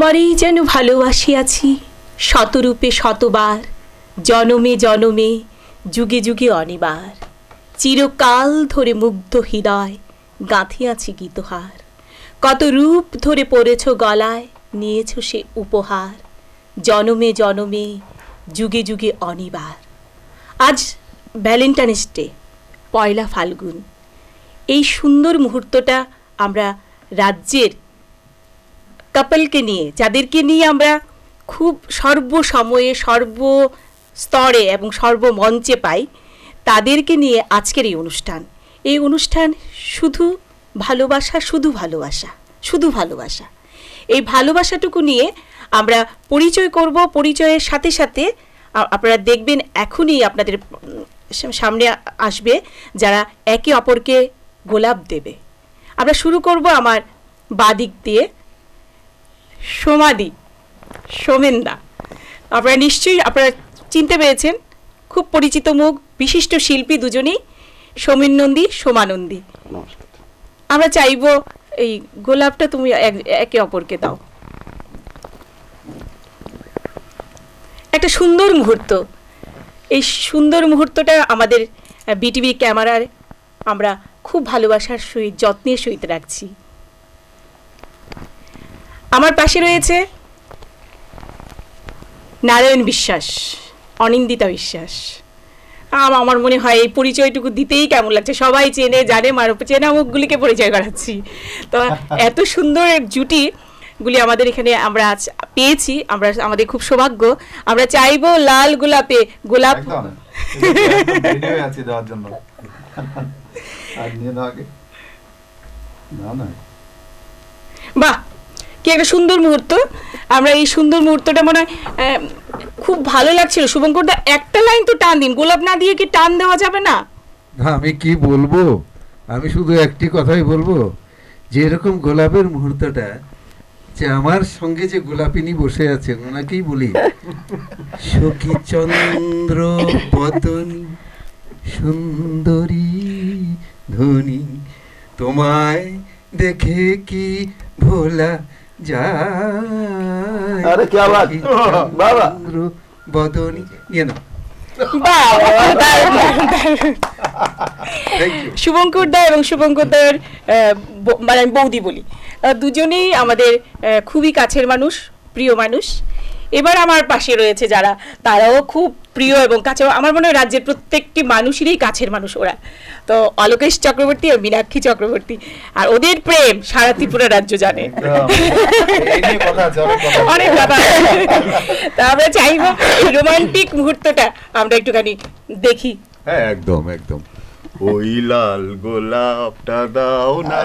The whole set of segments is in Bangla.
তোমারই যেন ভালোবাসিয়াছি শতরূপে শতবার, জনমে জনমে যুগে যুগে অনিবার। চিরকাল ধরে মুগ্ধ হৃদয় গাঁথিয়াছি গীতহার। কত রূপ ধরে পড়েছ গলায়, নিয়েছ সে উপহার। জনমে জনমে যুগে যুগে অনিবার। আজ ভ্যালেন্টাইন্স ডে, পয়লা ফাল্গুন। এই সুন্দর মুহূর্তটা আমরা রাজ্যের কাপলকে নিয়ে, যাদেরকে নিয়ে আমরা খুব সর্বসময়ে সর্বস্তরে এবং সর্বমঞ্চে পাই, তাদেরকে নিয়ে আজকের এই অনুষ্ঠান। এই অনুষ্ঠান শুধু ভালোবাসা, শুধু ভালোবাসা, শুধু ভালোবাসা। এই ভালোবাসাটুকু নিয়ে আমরা পরিচয় করব। পরিচয়ের সাথে সাথে আপনারা দেখবেন এখনই আপনাদের সামনে আসবে যারা একে অপরকে গোলাপ দেবে। আমরা শুরু করব আমার বাদিক দিয়ে, সোমাদি, সোমেনদা। আপনারা নিশ্চয়ই চিনতে পেরেছেন, খুব পরিচিত মুখ, বিশিষ্ট শিল্পী দুজনেই, সোমেন নন্দী, সোমানন্দী। আমরা চাইব এই গোলাপটা তুমি একে অপরকে দাও। একটা সুন্দর মুহূর্ত, এই সুন্দর মুহূর্তটা আমাদের বিটিভি ক্যামেরার আমরা খুব ভালোবাসার সহিত, যত্নের সহিত রাখছি। আমার পাশে রয়েছে নারায়ণ বিশ্বাস, অনিন্দিতা বিশ্বাস। আমার মনে হয় এই পরিচয়টুকু দিতেই কেমন লাগছে, সবাই চেনে জানে, চেনা মুখগুলিকে পরিচয় করাচ্ছি। তো এত সুন্দর জুটিগুলি আমাদের এখানে আমরা পেয়েছি, আমাদের খুব সৌভাগ্য। আমরা চাইবো লাল গোলাপে গোলাপ। বাহ, কি একটা সুন্দর মুহূর্ত। আমরা এই সুন্দর মুহূর্তটা মনে হয় খুব ভালো লাগছিল। শুভঙ্কর দা, একটা লাইন তো টান দিন, গোলাপ না দিয়ে কি টান দেওয়া যাবে না? আমি কি বলবো, আমি শুধু একটি কথাই বলবো, যে এরকম গোলাপের মুহূর্তটা, যে আমার সঙ্গে যে গোলাপিনী বসে আছেন ওনাকেই বলি, সখী চন্দ্র বদনী সুন্দরী ধনী, তোমায় দেখে কি ভোলা যায়। আরে কি আওয়াজ বাবা, বদনী নিয়ে নাও। শুভঙ্কর দা এবং শুভঙ্কর দার মানে বৌদি বলি, দুজনেই আমাদের খুবই কাছের মানুষ, প্রিয় মানুষ। এবার আমার পাশে রয়েছে যারা, তারাও খুব প্রিয় এবং কাছে, আমার মনে হয় রাজ্যের প্রত্যেকটি মানুষেরই কাছের মানুষ ওরা। তো অলোকেশ চক্রবর্তী আর মীনাক্ষী চক্রবর্তী, আর ওদের প্রেম সারা ত্রিপুরা রাজ্য জানে। অনেক কথা। তা আমরা চাইবো এই রোমান্টিক মুহূর্তটা আমরা একটুখানি দেখি। হ্যাঁ, একদম একদম। ওই লাল গোলাপটা দাও না।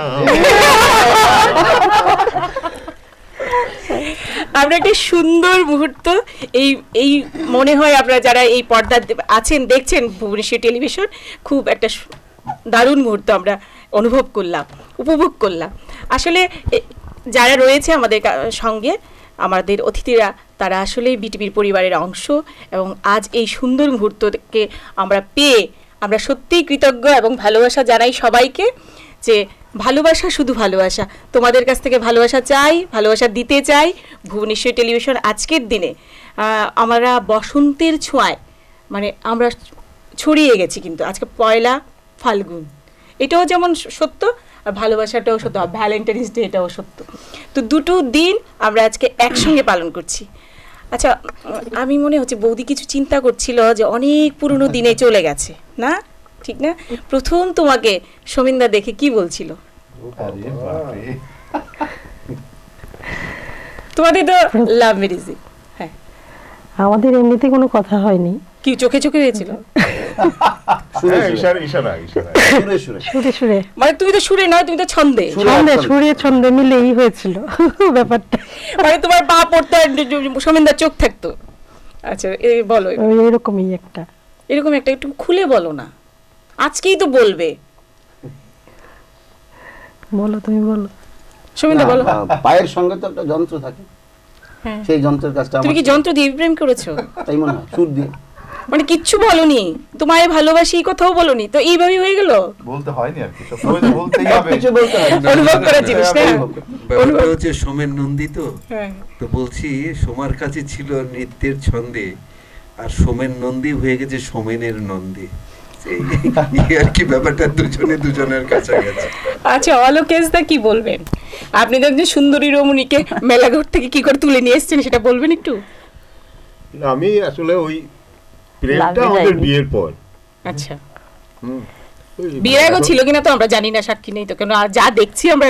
আমরা একটা সুন্দর মুহূর্ত, এই মনে হয় আপনারা যারা এই পর্দা আছেন, দেখছেন ভুবনেশ্বর টেলিভিশন, খুব একটা দারুণ মুহূর্ত আমরা অনুভব করলাম, উপভোগ করলাম। আসলে যারা রয়েছে আমাদের সঙ্গে, আমাদের অতিথিরা, তারা আসলে বিটিভির পরিবারের অংশ, এবং আজ এই সুন্দর মুহূর্তকে আমরা পেয়ে আমরা সত্যিই কৃতজ্ঞ এবং ভালোবাসা জানাই সবাইকে। যে ভালোবাসা, শুধু ভালোবাসা, তোমাদের কাছ থেকে ভালোবাসা চাই, ভালোবাসা দিতে চাই। ভুবনেশ্বর টেলিভিশন আজকের দিনে আমরা বসন্তের ছোঁয়ায়, মানে আমরা ছড়িয়ে গেছি। কিন্তু আজকে পয়লা ফাল্গুন, এটাও যেমন সত্য, আর ভালোবাসাটাও সত্য, ভ্যালেন্টাইন্স ডে এটাও সত্য। তো দুটো দিন আমরা আজকে একসঙ্গে পালন করছি। আচ্ছা, আমি মনে হচ্ছে বৌদি কিছু চিন্তা করছিল যে অনেক পুরনো দিনে চলে গেছে, না ঠিক না? প্রথম তোমাকে সোমেনদা দেখে কি বলছিল? তোমাদের তো লাভ ম্যারেজ। হ্যাঁ, আমাদের এমনিতে কোনো কথা হয়নি। কি চোখে চোখে হয়েছিল? সুরে সুরে, মানে তুমি তো সুরে নয়, তুমি তো ছন্দে, সুরে ছন্দে মিলেই হয়েছিল ব্যাপারটা। মানে তোমার পা পড়তে সোমেনদার চোখ থাকতো। আচ্ছা, বলো, এরকমই একটা, এরকম একটা, একটু খুলে বলো না, আজকেই তো বলবে। বলো, তুমি বলো সোমেনদা, বলো। পায়ের সঙ্গে তো একটা যন্ত্র থাকে, সেই যন্ত্রের কাজটা। তুমি কি যন্ত্র দিয়ে প্রেম করেছো? তাই মনে হয়, সুর দিয়ে। মানে কিচ্ছু বলনি, তোমায় ভালোবাসি এই কথাও বলনি, তো এইভাবেই হয়ে গেল। বলতে হয়নি আর কি, সবসময় তো বলতেই হবে, কিছু বলতে হয় না। অনুভব করার জিনিস না। ব্যাপারটা হচ্ছে সোমেন নন্দী তো, হ্যাঁ। তো বলছি সোমার কাছে ছিল নৃত্যের ছন্দে, আর সোমেন নন্দী হয়ে গেছে সোমেনের নন্দী, এই আর কি ব্যাপারটা দুজনে দুজনের কাছাকাছি। আচ্ছা অলোকেশদা কি বলবেন? আপনি তো একজন সুন্দরী রমণীকে মেলাঘর থেকে কি করে তুলে নিয়ে এসেছেন সেটা বলবেন একটু। আমি আসলে ওই প্রেমটা লাগে আমাদের যায়নি। বিয়ের পর। আচ্ছা, ওই বিয়ের আগে ছিল কিনা তো আমরা জানি না, সাক্ষী নেই তো, কেন যা দেখছি আমরা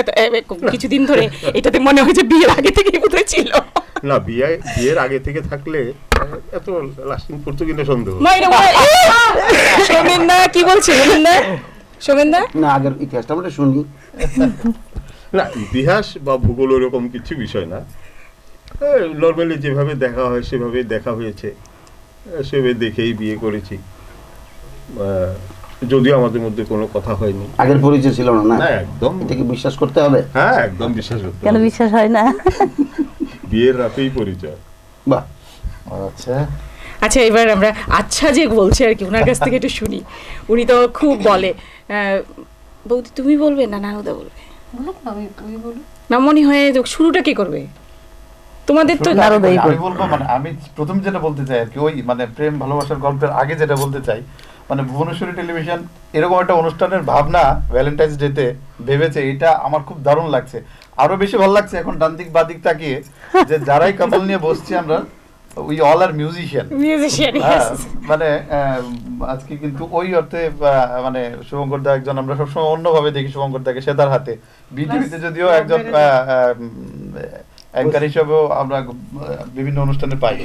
কিছুদিন ধরে এটাতে মনে হয় যে বিয়ের আগে থেকেই বোধহয় ছিল। না, বিয়ের আগে থেকে থাকলে এত লাস্টিং করতো কিনা সন্দেহ। সোমেন দা কি বলছে? সোমেন দা না, আগের ইতিহাসটা আমরা শুনি। না, ইতিহাস বা ভূগোল ওরকম কিছু বিষয় না, নর্মালি যেভাবে দেখা হয় সেভাবে দেখা হয়েছে, সেভাবে দেখেই বিয়ে করেছি, যদিও আমাদের মধ্যে কোনো কথা হয়নি। আগের পরিচয় ছিল না, না? না, একদম। এটাকে বিশ্বাস করতে হবে। হ্যাঁ, একদম বিশ্বাস করতে কেন হবে। বিশ্বাস হয় না? বিয়ের রাতেই পরিচয়। বাহ, আচ্ছা আচ্ছা এবার আমরা আচ্ছা যে বলছে আর কি ওনার কাছ থেকে একটু শুনি। উনি তো খুব বলে, বৌদি তুমি বলবে না নানুদা বলবে? না মনে হয় শুরুটা কে করবে? তোমাদের তো নারদাই আমি বলবো, মানে আমি প্রথম যেটা বলতে চাই আর কি, ওই মানে প্রেম ভালোবাসার গল্পের আগে যেটা বলতে চাই, মানে ভুবনেশ্বরী টেলিভিশন এরকম একটা অনুষ্ঠানের ভাবনা ভ্যালেন্টাইন্স ডেতে ভেবেছে, এটা আমার খুব দারুণ লাগছে। আরো বেশি ভালো লাগছে এখন ডান দিক বাদিক তাকিয়ে যে যারাই কাপল নিয়ে বসছি আমরা, উই অল আর মিউজিশিয়ান। মানে আজকে কিন্তু ওই অর্থে মানে শুভঙ্কর দা একজন, আমরা সবসময় অন্যভাবে দেখি শুভঙ্কর দাকে সেতার হাতে, বিটিভিতে যদিও একজন অ্যাঙ্কার হিসেবেও আমরা বিভিন্ন অনুষ্ঠানে পাই।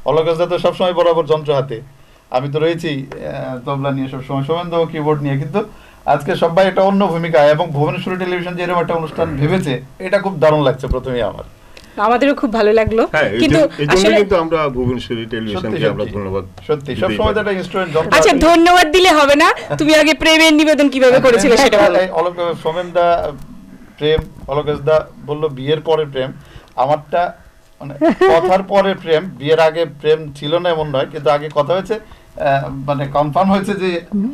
অলোকেশ দা তো সবসময় বরাবর যন্ত্র হাতে, আমি তো রয়েছি তবলা নিয়ে সবসময়, সোমেন্দ্র কিবোর্ড নিয়ে, কিন্তু আজকে সবাই একটা অন্য ভূমিকা, এবং ভুবনেশ্বরী টেলিভিশন যে এরকম একটা অনুষ্ঠান ভেবেছে এটা খুব দারুণ লাগছে প্রথমেই আমার। আমাদেরও খুব ভালো লাগলো, কিন্তু আসলে কিন্তু আমরা ভুবনেশ্বরী টেলিভিশনকে আমরা ধন্যবাদ সত্যি সবসময় একটা ইনস্ট্রুমেন্ট যন্ত্র। আচ্ছা ধন্যবাদ দিলে হবে না, তুমি আগে প্রেমের নিবেদন কিভাবে করেছিলে সেটা বলো। সোমেনদা প্রেম, অলোকেশ দা বললো বিয়ের পরে প্রেম, আমারটা মানে কথার পরে প্রেম, বিয়ের আগে প্রেম ছিল না এমন নয়, কিন্তু আগে কথা হয়েছে, মানে কনফার্ম হয়েছে যে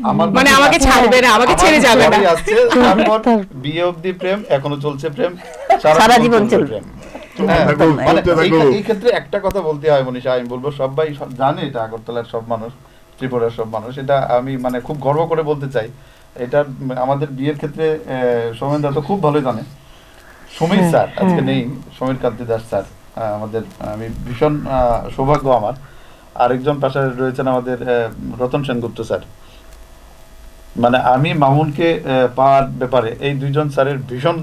আমার মানে আমাকে ছাড়বে না, আমাকে ছেড়ে যাবে না, আসছে। তারপর বিয়ে অবধি প্রেম, এখনো চলছে প্রেম, সারা জীবন চলবে। মানে এই ক্ষেত্রে একটা কথা বলতে হয় মনীষা, আমি বলবো সবাই জানে এটা, আগরতলার সব মানুষ, ত্রিপুরার সব মানুষ, এটা আমি মানে খুব গর্ব করে বলতে চাই। এটা আমাদের বিয়ের ক্ষেত্রে সোমেন দা তো খুব ভালো জানে, সমীর স্যার আজকে নেই, সমীর কান্তি দাস স্যার আমাদের, আমি ভীষণ সৌভাগ্য আমার। আরেকজন পাশে রয়েছেন আমাদের রতন সেনগুপ্ত স্যার, মানে আমি মামুনকে পাওয়ার ব্যাপারে এই দুইজন স্যারের ভীষণ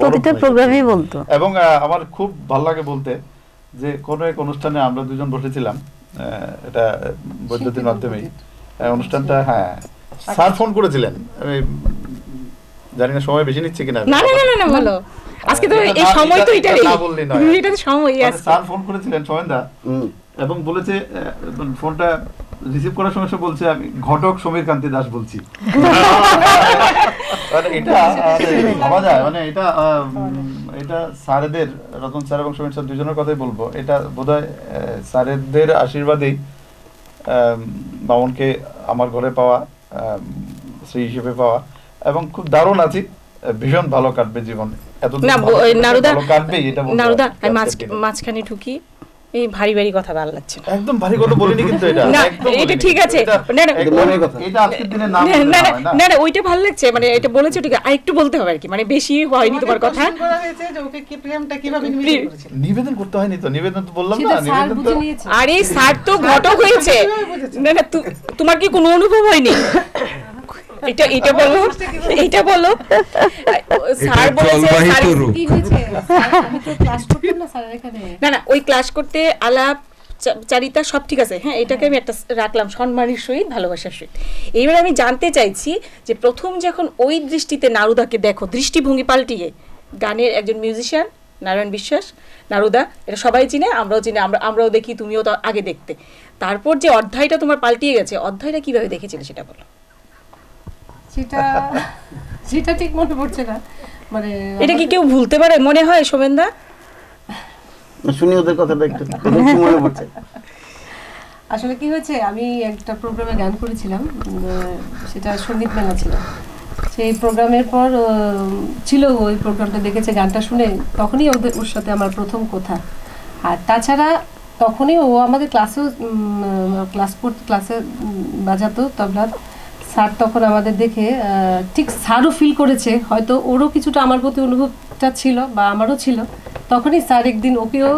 প্রতিটা প্রোগ্রামই বলতো, এবং আমার খুব ভালো লাগে বলতে যে কোনো এক অনুষ্ঠানে আমরা দুজন বসেছিলাম, এটা বৈদ্যুতির মাধ্যমেই অনুষ্ঠানটা, হ্যাঁ স্যার ফোন করেছিলেন, আমি জানি না সময় বেশি নিচ্ছে কিনা। না না না না বলো, আজকে তো এই সময় তো এটাই, না বললি নয়, এটা তো সময়ই আছে। স্যার ফোন করেছিলেন সোমেনদা, এবং বলেছে, ফোনটা রিসিভ করার সময় সে বলছে আমি ঘটক সমীর কান্তি দাস বলছি। মানে এটা ভাবা যায়, মানে এটা স্যারেদের, রতন স্যার এবং সমীর স্যার দুজনের কথাই বলবো, এটা বোধহয় স্যারেদের আশীর্বাদেই মামুনকে আমার ঘরে পাওয়া, স্ত্রী হিসেবে পাওয়া, এবং খুব দারুণ আছি, ভীষণ ভালো কাটবে জীবন। এত না নারুদা, কাটবেই এটা নারুদা আমি মাঝখানে ঢুকি, এই ভারী ভারী কথা ভালো লাগছে না। একদম ভারী কথা বলিনি কিন্তু এটা, না একদম এটা ঠিক আছে, না না এটা আজকের দিনে নাম না না না ওইটা ভালো লাগছে, মানে এটা বলেছো ঠিক আছে, আরেকটু বলতে হবে আর কি, মানে বেশি হয়নি তোমার কথা। নিবেদন করতে হয়নি তো, নিবেদন তো বললাম না, নিবেদন তো আরে স্যার তো ঘটক হয়েছে, না না তোমার কি কোনো অনুভব হয়নি? এটা বলো, এটা বলো। স্যার বলেছে না না ওই ক্লাস করতে আলাপ চারিতা সব ঠিক আছে, হ্যাঁ এটাকে আমি একটা রাখলাম সম্মানের সহিত, ভালোবাসার সহিত। এইবার আমি জানতে চাইছি যে প্রথম যখন ওই দৃষ্টিতে নারুদাকে দেখো, দৃষ্টিভঙ্গি পাল্টিয়ে, গানের একজন মিউজিশিয়ান নারায়ণ বিশ্বাস, নারুদা এটা সবাই চিনে, আমরাও চিনি, আমরাও দেখি, তুমিও তো আগে দেখতে, তারপর যে অধ্যায়টা তোমার পাল্টিয়ে গেছে, অধ্যায়টা কিভাবে দেখেছিলে সেটা বলো। সেটা ঠিক মনে পড়ছে না, মানে এটা কি কেউ ভুলতে পারে মনে হয় সোমেনদা? শুনি ওদের কথাটা একটু মনে পড়ছে। আসলে কি হয়েছে, আমি একটা প্রোগ্রামে গান করেছিলাম, সেটা সঙ্গীত মেলা ছিল। সেই প্রোগ্রামের পর ছিল, ওই প্রোগ্রামটা দেখেছে, গানটা শুনে তখনই ওর সাথে আমার প্রথম কথা। আর তাছাড়া তখনই ও আমাদের ক্লাসেও ক্লাসে বাজাতো তবলা। স্যার তখন আমাদের দেখে ঠিক স্যারও ফিল করেছে, হয়তো ওরও কিছুটা আমার প্রতি অনুভবটা ছিল বা আমারও ছিল। তখনই স্যার একদিন ওকেও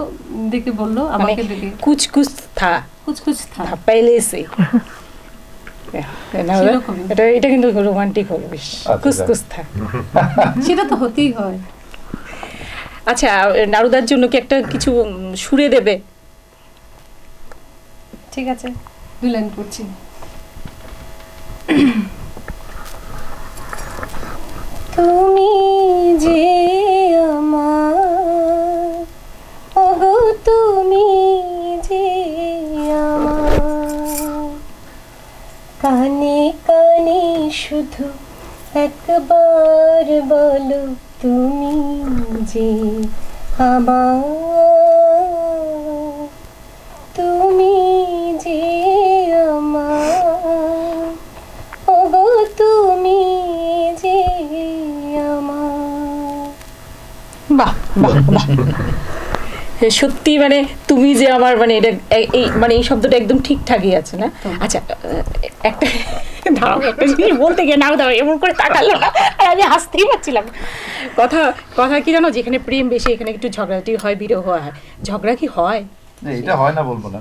দেখে বললো, আমাকে দেখে कुछ कुछ था কুছ কুছ থা। पहले से সেরকমই। এটা কিন্তু রোমান্টিক হলো বেশ, কুছ কুছ থা। সেটা তো হতেই হয়। আচ্ছা, নারুদার জন্য কি একটা কিছু সুরে দেবে? ঠিক আছে, 2 লাইন করছি। তুমি যে আমার, ওগো তুমি যে আমার, কানে কানে শুধু একবার বলো তুমি যে আমার, তুমি যে আমার, ওগো তুমি যে আমার। বাহ বাহ বাহ, সত্যি মানে তুমি যে আমার, মানে এটা এই মানে এই শব্দটা একদম ঠিকঠাকই আছে না? আচ্ছা, একটা দাঁড়াও, একটা জিনিস বলতে গিয়ে নাও দাঁড়াও এমন করে তাকালো না, আর আমি হাসতেই পারছিলাম। কথা কি জানো, যেখানে প্রেম বেশি এখানে একটু ঝগড়াটি হয়, বিরহ হয়। ঝগড়া কি হয়? এটা হয় না বলবো না,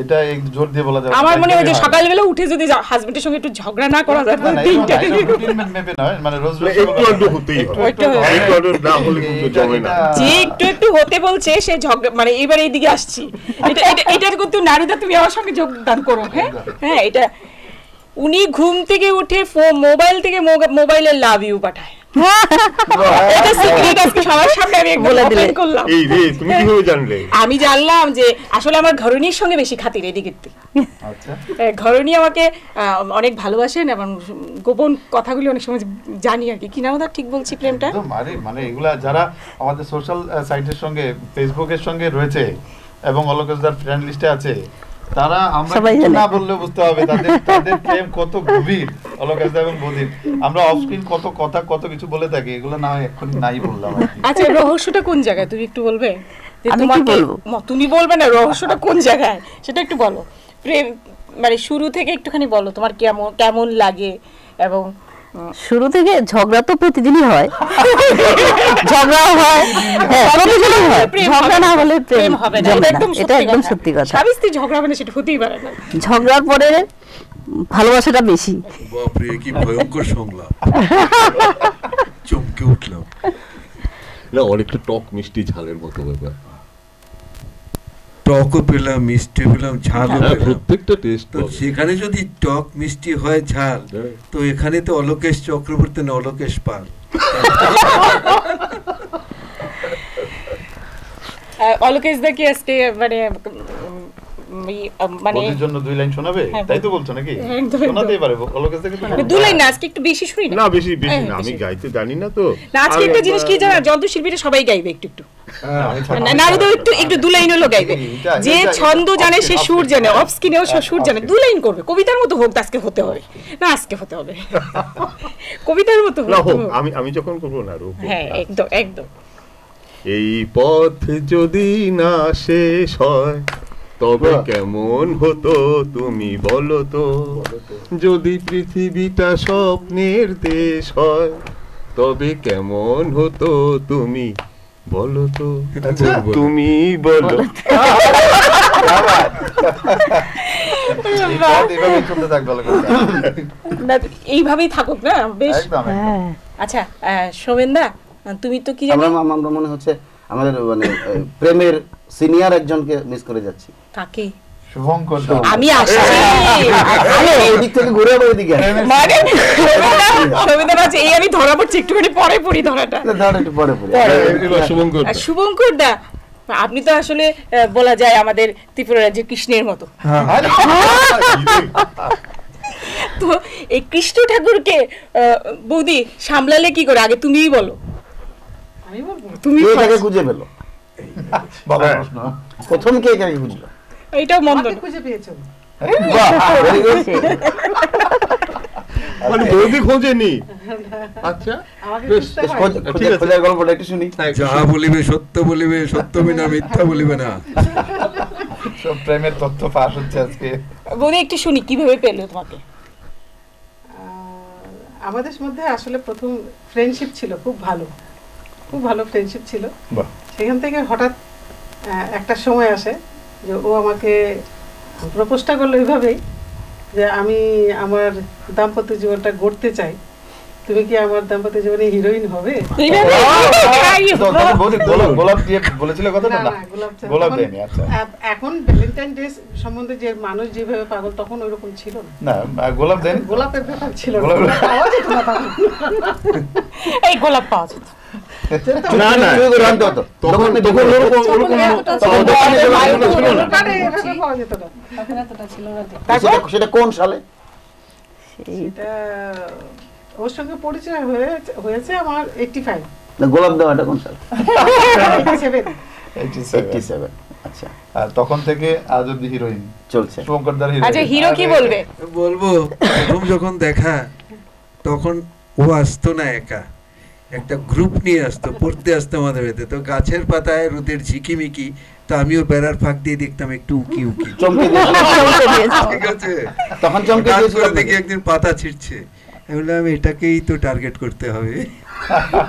এটা একটু জোর দিয়ে বলা যাবে। আমার মনে হয় যে সকালবেলা উঠে যদি হাজবেন্ডের সঙ্গে একটু ঝগড়া না করা যায়, মানে রোজ রোজ একটু আধটু হতেই হয়, একটু আধটু না হলে কিন্তু জমে না। যে একটু একটু হতে বলছে সে ঝগড়া, মানে এবার এইদিকে আসছি, এটার কিন্তু নারীদা তুমি আমার সঙ্গে যোগদান করো। হ্যাঁ, এটা উনি ঘুম থেকে উঠে মোবাইল থেকে মোবাইলে লাভ ইউ পাঠায়। এটা সিক্রেট আজকে সবার সামনে আমি বলে দিলাম করলাম। এই রে, তুমি কিভাবে জানলে? আমি জানলাম যে আসলে আমার ঘরণীর সঙ্গে বেশি খাতির এদিকে। আচ্ছা, ঘরণী আমাকে অনেক ভালোবাসেন এবং গোপন কথাগুলি অনেক সময় জানি আর কি। কি নাম ঠিক বলছি প্রেমটা? মানে এগুলা যারা আমাদের সোশ্যাল সাইটের সঙ্গে, ফেসবুকের সঙ্গে রয়েছে এবং অলোকেশদার ফ্রেন্ড লিস্টে আছে, তারা আমরা না বললে বুঝতে হবে তাদের প্রেম কত গভীর। অলোকেশদা এবং বদির আমরা অফ স্ক্রিন কত কথা কত কিছু বলে থাকি, এগুলো না হয় এক্ষুনি নাই বললাম। আচ্ছা, রহস্যটা কোন জায়গায় তুমি একটু বলবে? আমি কি বলবো? তুমি বলবে না, রহস্যটা কোন জায়গায় সেটা একটু বলো। প্রেম মানে শুরু থেকে একটুখানি বলো, তোমার কেমন লাগে। এবং শুরু থেকে ঝগড়া তো প্রতিদিনই হয়, ঝগড়াও হয়, প্রতিদিনই হয়। ঝগড়া না হলে প্রেম হবে না, এটা একদম সত্যি কথা। স্বামী স্ত্রী ঝগড়া মানে সেটা হতেই পারে না। ঝগড়ার পরে ভালোবাসাটা বেশি। বাপরে, কি ভয়ঙ্কর সংলাপ, চমকে উঠলাম। না, অনেকটা টক মিষ্টি ঝালের মতো ব্যাপার। টকও পেলাম, মিষ্টি পেলাম, ঝালও পেলাম, প্রত্যেকটা টেস্ট। তো সেখানে যদি টক মিষ্টি হয় ঝাল, তো এখানে তো অলোকেশ চক্রবর্তী না, অলোকেশ পাল। অলোকেশ দা কি আজকে মানে বদির জন্য 2 লাইন শোনাবে? তাই তো বলছো নাকি? শোনাতেই পারে অলোকেশ দাকে। 2 লাইন না, আজকে একটু বেশি শুনি না, বেশি না, আমি গাইতে জানি না তো। না, আজকে একটা জিনিস কি জানা, যন্ত্রশিল্পীরা সবাই গাইবে একটু একটু। নারুদা একটু 2 লাইন হলো গাইবে। যে ছন্দ জানে সে সুর জানে, অফ স্ক্রিনেও সে সুর জানে। 2 লাইন করবে, কবিতার মতো হোক। আজকে হতে হবে না, আজকে হতে হবে কবিতার মতো হোক। আমি যখন করবো না রূপ। হ্যাঁ, একদম একদম। এই পথ যদি না শেষ হয় তবে কেমন হতো তুমি বলো তো, যদি পৃথিবীটা স্বপ্নের দেশ হয় তবে কেমন হতো তুমি বলো তো, তুমি বলো। এইভাবেই থাকুক না, বেশ। আচ্ছা, সোমেনদা, তুমি তো কি জানো, আমরা মনে হচ্ছে আমাদের মানে প্রেমের সিনিয়র একজনকে মিস করে যাচ্ছি। কাকে? শুভঙ্কর। আমি আসছি, ওদিক থেকে ঘুরে আবার ওদিকে মানে সোমেনদা আছে। এই আমি ধরা পড়ছি, একটুখানি পরে পড়ি ধরাটা। একটু পরে শুভঙ্কর দা, আপনি তো আসলে বলা যায় আমাদের ত্রিপুরা রাজ্যের কৃষ্ণের মতো। তো এই কৃষ্ণ ঠাকুরকে বৌদি সামলালে কি করে? আগে তুমিই বলো। আমি বলবো? তুমি খুঁজে পেলো? প্রথম কে কাকে খুঁজলো? এটাও মন্দ আমাকে খুঁজে পেয়েছো। বাহ, very good. মানে বৌদি খোঁজেনি? আচ্ছা, আমাকে বেশ, খুঁজতে বেশ, হয়। খোঁজে- খোঁজার গল্পটা একটু শুনি। যাহা বলিবে সত্য বলিবে, সত্য বিনা মিথ্যা বলিবে না। সব প্রেমের তথ্য ফাঁস হচ্ছে আজকে। বৌদি একটু শুনি কিভাবে পেলো তোমাকে? আমাদের মধ্যে আসলে প্রথম ফ্রেন্ডশিপ ছিল, খুব ভালো ফ্রেন্ডশিপ ছিল। বাহ। সেখান থেকে হঠাৎ একটা সময় আসে যে ও আমাকে প্রপোজটা করলো এইভাবেই যে আমি আমার দাম্পত্য জীবনটা গড়তে চাই, তুমি কি আমার দাম্পত্য জীবনে হিরোইন হবে? তখন বৌদি গোলাপ দিয়ে বলেছিল কথাটা? না, না, না, গোলাপ চাই। গোলাপ তখন, দেয়নি। আচ্ছা, এখন ভ্যালেন্টাইন ডে সম্বন্ধে যে মানুষ যেভাবে পাগল তখন ওইরকম ছিল না। না, গোলাপ দেয়নি। গোলাপের ব্যাপার ছিল না। গোলাপ- গোলাপ পাওয়া যেত না তখন। এই গোলাপ পাওয়া যেত। না না, চুরি করে আনতে হতো। তখন দোকানে তখন ওরকম এতটা ছিল তখন না। দোকানে যেতে মাইন্ড ছিল না। দোকানে এভাবে পাওয়া যেত না। তখন এতটা ছিল না। সেটা কোন সালে? সেটা ওর সঙ্গে পরিচয় হয়েছে আমার 85 না, গোলাপ দেওয়াটা কোন সাল? 87 87। আচ্ছা, আর তখন থেকে আজ অব্দি হিরোইন চলছে। শুভঙ্করদার আচ্ছা, হিরো কি বলবে? বলবো, প্রথম যখন দেখা তখন ও আসতো না একা, একটা গ্রুপ নিয়ে আসতো, পড়তে আসতো আমাদের বাড়িতে। তো গাছের পাতায় রোদের ঝিকিমিকি, তো আমিও বেড়ার ফাঁক দিয়ে দেখতাম একটু উকি উকি। চমকে ঠিক আছে, তখন চমকে হঠাৎ দিয়েছিল করে দেখি একদিন পাতা ছিঁড়ছে, আমি বললাম এটাকেই তো টার্গেট করতে হবে।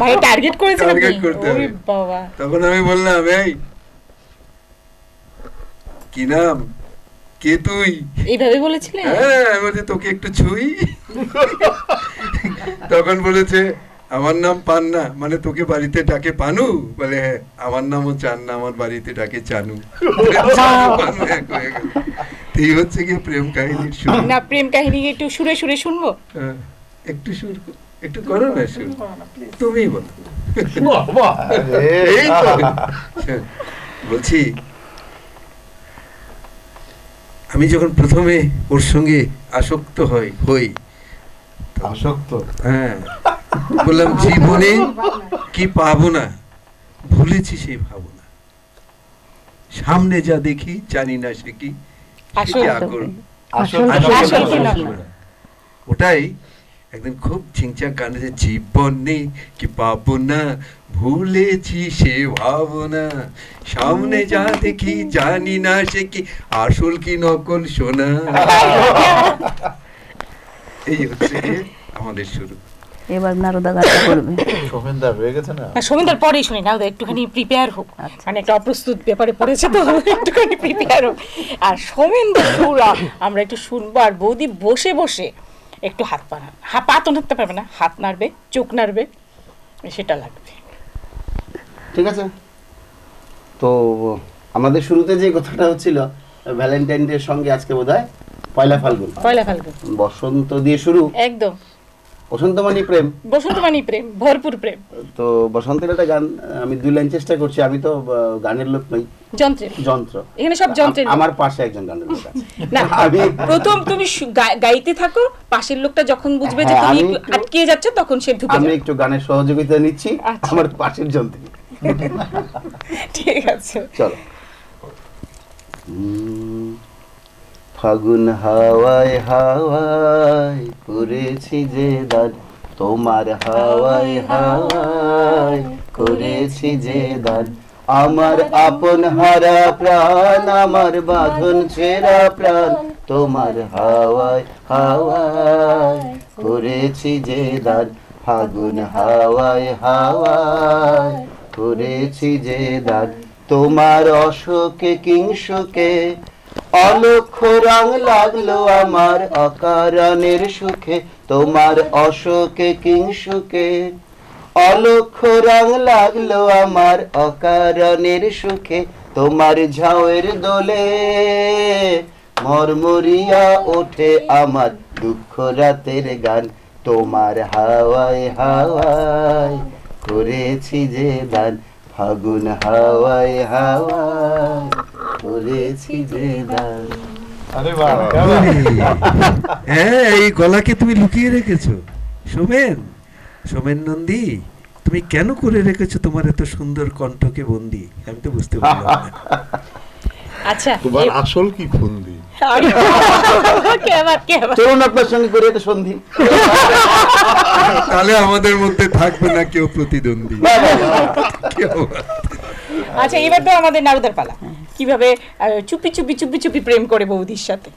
ভাই টার্গেট করেছিল টার্গেট করতে হবে। বাবা, তখন আমি বললাম, এই কি নাম, কে তুই? এইভাবে বলেছিলেন? হ্যাঁ, আমি বলছি তোকে একটু ছুঁই। তখন বলেছে আমার নাম পান্না, মানে তোকে বাড়িতে ডাকে পানু? বলে হ্যাঁ, আমার নামও চান্না, আমার বাড়িতে ডাকে চানু। পানু এক হয়ে গেল। এই হচ্ছে কি প্রেম কাহিনীর শুরু। না, প্রেম কাহিনী একটু সুরে সুরে শুনবো। হ্যাঁ, একটু সুর, একটু করো না সুর, তুমি বলো। বাহ বাহ, এই তো। বলছি, আমি যখন প্রথমে ওর সঙ্গে আসক্ত হই, আসক্ত, হ্যাঁ, বললাম জীবনে কি পাবো না, ভুলেছি সেই ভাবনা, সামনে যা দেখি জানি না সে কি, ওটাই একদিন খুব ঝিংচাক গানে যে জীবনে কি পাবো না, ভুলেছি সে ভাবনা, সামনে যা দেখি জানি না সে কি আসল কি নকল সোনা। এই হচ্ছে আমাদের শুরু। এবার নারদা গানটা করবে। সোমেনদা রয়ে গেছে না? সোমেনদার পরেই শুনি না, একটুখানি প্রিপেয়ার হোক, মানে একটা অপ্রস্তুত ব্যাপারে পড়েছে তো, একটুখানি প্রিপেয়ার হোক। আর সোমেনদার সুরা আমরা একটু শুনবো, আর বৌদি বসে বসে একটু হাত পা পা তো নাড়তে পারবে না, হাত নাড়বে, চোখ নাড়বে, সেটা লাগবে। ঠিক আছে। তো আমাদের শুরুতে যে কথাটা হচ্ছিল ভ্যালেন্টাইন ডে সঙ্গে আজকে বোধহয় পয়লা ফাল্গুন। পয়লা ফাল্গুন, বসন্ত দিয়ে শুরু। একদম বসন্ত মানে প্রেম, বসন্ত মানে প্রেম, ভরপুর প্রেম। তো বসন্তের একটা গান আমি 2 লাইন চেষ্টা করছি। আমি তো গানের লোক নই, যন্ত্র, এখানে সব যন্ত্রের। আমার পাশে একজন গানের লোক আছে। না, প্রথম তুমি গাইতে থাকো, পাশের লোকটা যখন বুঝবে যে তুমি আটকে যাচ্ছ তখন সে ঢুকে যাবে। আমি একটু গানের সহযোগিতা নিচ্ছি আমার পাশের যন্ত্রে। ঠিক আছে, চলো। ফাগুন হাওয়ায় হাওয়ায় করেছি যে দান, তোমার হাওয়ায় হাওয়ায় করেছি যে দান, আমার আপন হারা প্রাণ, আমার বাঁধন ছেঁড়া প্রাণ, তোমার হাওয়ায় হাওয়ায় করেছি যে দান, ফাগুন হাওয়ায় হাওয়ায় করেছি যে দান, তোমার অশোকে কিংশোকে অলক্ষ্য রং লাগলো আমার অকারণের সুখে, তোমার অশোকে কিংশোকে অলক্ষ্য রং লাগলো আমার অকারণের সুখে, তোমার ঝাউয়ের দোলে মরমরিয়া ওঠে আমার দুঃখ রাতের গান, তোমার হাওয়ায় হাওয়ায় করেছি যে দান, ফাগুন হাওয়ায় হাওয়ায় করেছি যে দান। আরে বাহ, হ্যাঁ, এই গলাকে তুমি লুকিয়ে রেখেছো সোমেন নন্দী, তুমি কেন করে রেখেছো তোমার এত সুন্দর কণ্ঠকে বন্দি? আমি তো বুঝতে পারলাম না। আচ্ছা তোমার আসল কি ফন্দি? চলুন আপনার সঙ্গে করে একটা সন্ধি। তাহলে আমাদের মধ্যে থাকবে না কেউ প্রতিদ্বন্দ্বী। আচ্ছা এবার তো আমাদের নারুদার পালা, কিভাবে চুপি চুপি চুপি চুপি প্রেম করে বৌদির সাথে।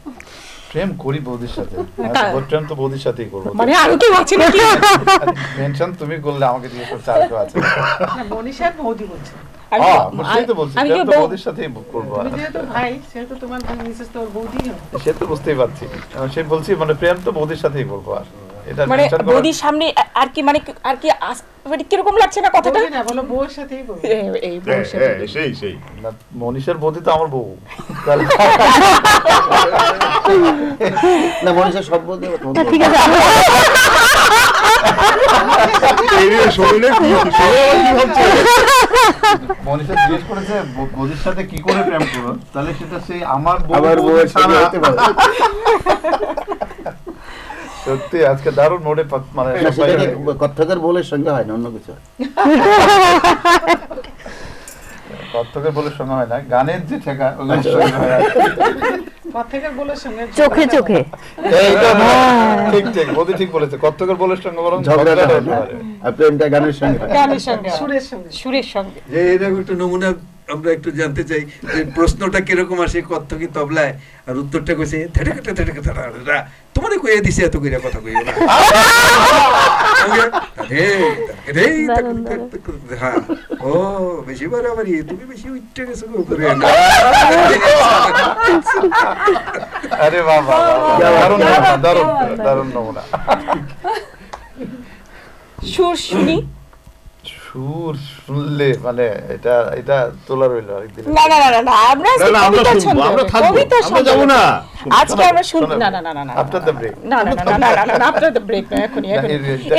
প্রেম করি বৌদির সাথে, প্রেম তো বৌদির সাথেই করবো। মানে আরো কেউ আছে নাকি? মেনশন তুমি করলে আমাকে জিজ্ঞেস করছো আর কেউ আছে? মনীষার বৌদি বলছে। সে তো বুঝতেই পারছি, সে বলছি মানে প্রেম তো বৌদির সাথেই করবো। আর এটা মানে বৌদির সামনে আর কি মানে আর কি মানে কিরকম লাগছে না কথাটা? না বলো বউর সাথেই বলো। এই বউর সাথে সেই মনীষার বৌদি তো আমার বউ। না মনীষার সব বৌদি ঠিক আছে। মনীষা জিজ্ঞেস করেছে বৌদির সাথে কি করে প্রেম করো, তাহলে সেটা সেই আমার বউয়ের সাথে হতে পারে। সত্যি আজকে দারুণ মোড়ে মানে কত্থকের বউয়ের সঙ্গে হয় না, অন্য কিছু কত্থকের বউয়ের সঙ্গে হয় না, গানের যে ঠেকা চোখে চোখে। ঠিক ঠিক বৌদি ঠিক বলেছে, কত্থকের বউয়ের সঙ্গে বরং ঝগড়াটা হয় না, আর প্রেমটা গানের সঙ্গে, গানের সঙ্গে, সুরের সঙ্গে। যে এরকম একটা নমুনা আমরা একটু জানতে চাই যে প্রশ্নটা কিরকম আসে কত্থকি তবলায়, আর উত্তরটা কইছে থেটেকেটে থেটেকেটে তোমারে কইয়া দিছে এত কইরা কথা কইও না। হ্যাঁ ও বেশি বাড়াবাড়ি, তুমি বেশি উঠতে গেছো করে না। আরে বাবা দারুণ নমুনা, দারুণ দারুণ নমুনা। সুর শুনি। সুর শুনলে মানে এটা এটা তোলা রইল আরেকদিন। না না না না আমরা শুনবো, আমরা থাকবো, আমরা যাব না আজকে, আমরা শুনব না না না না আফটার দ্য ব্রেক। না না না না না আফটার দ্য ব্রেক না, এখনি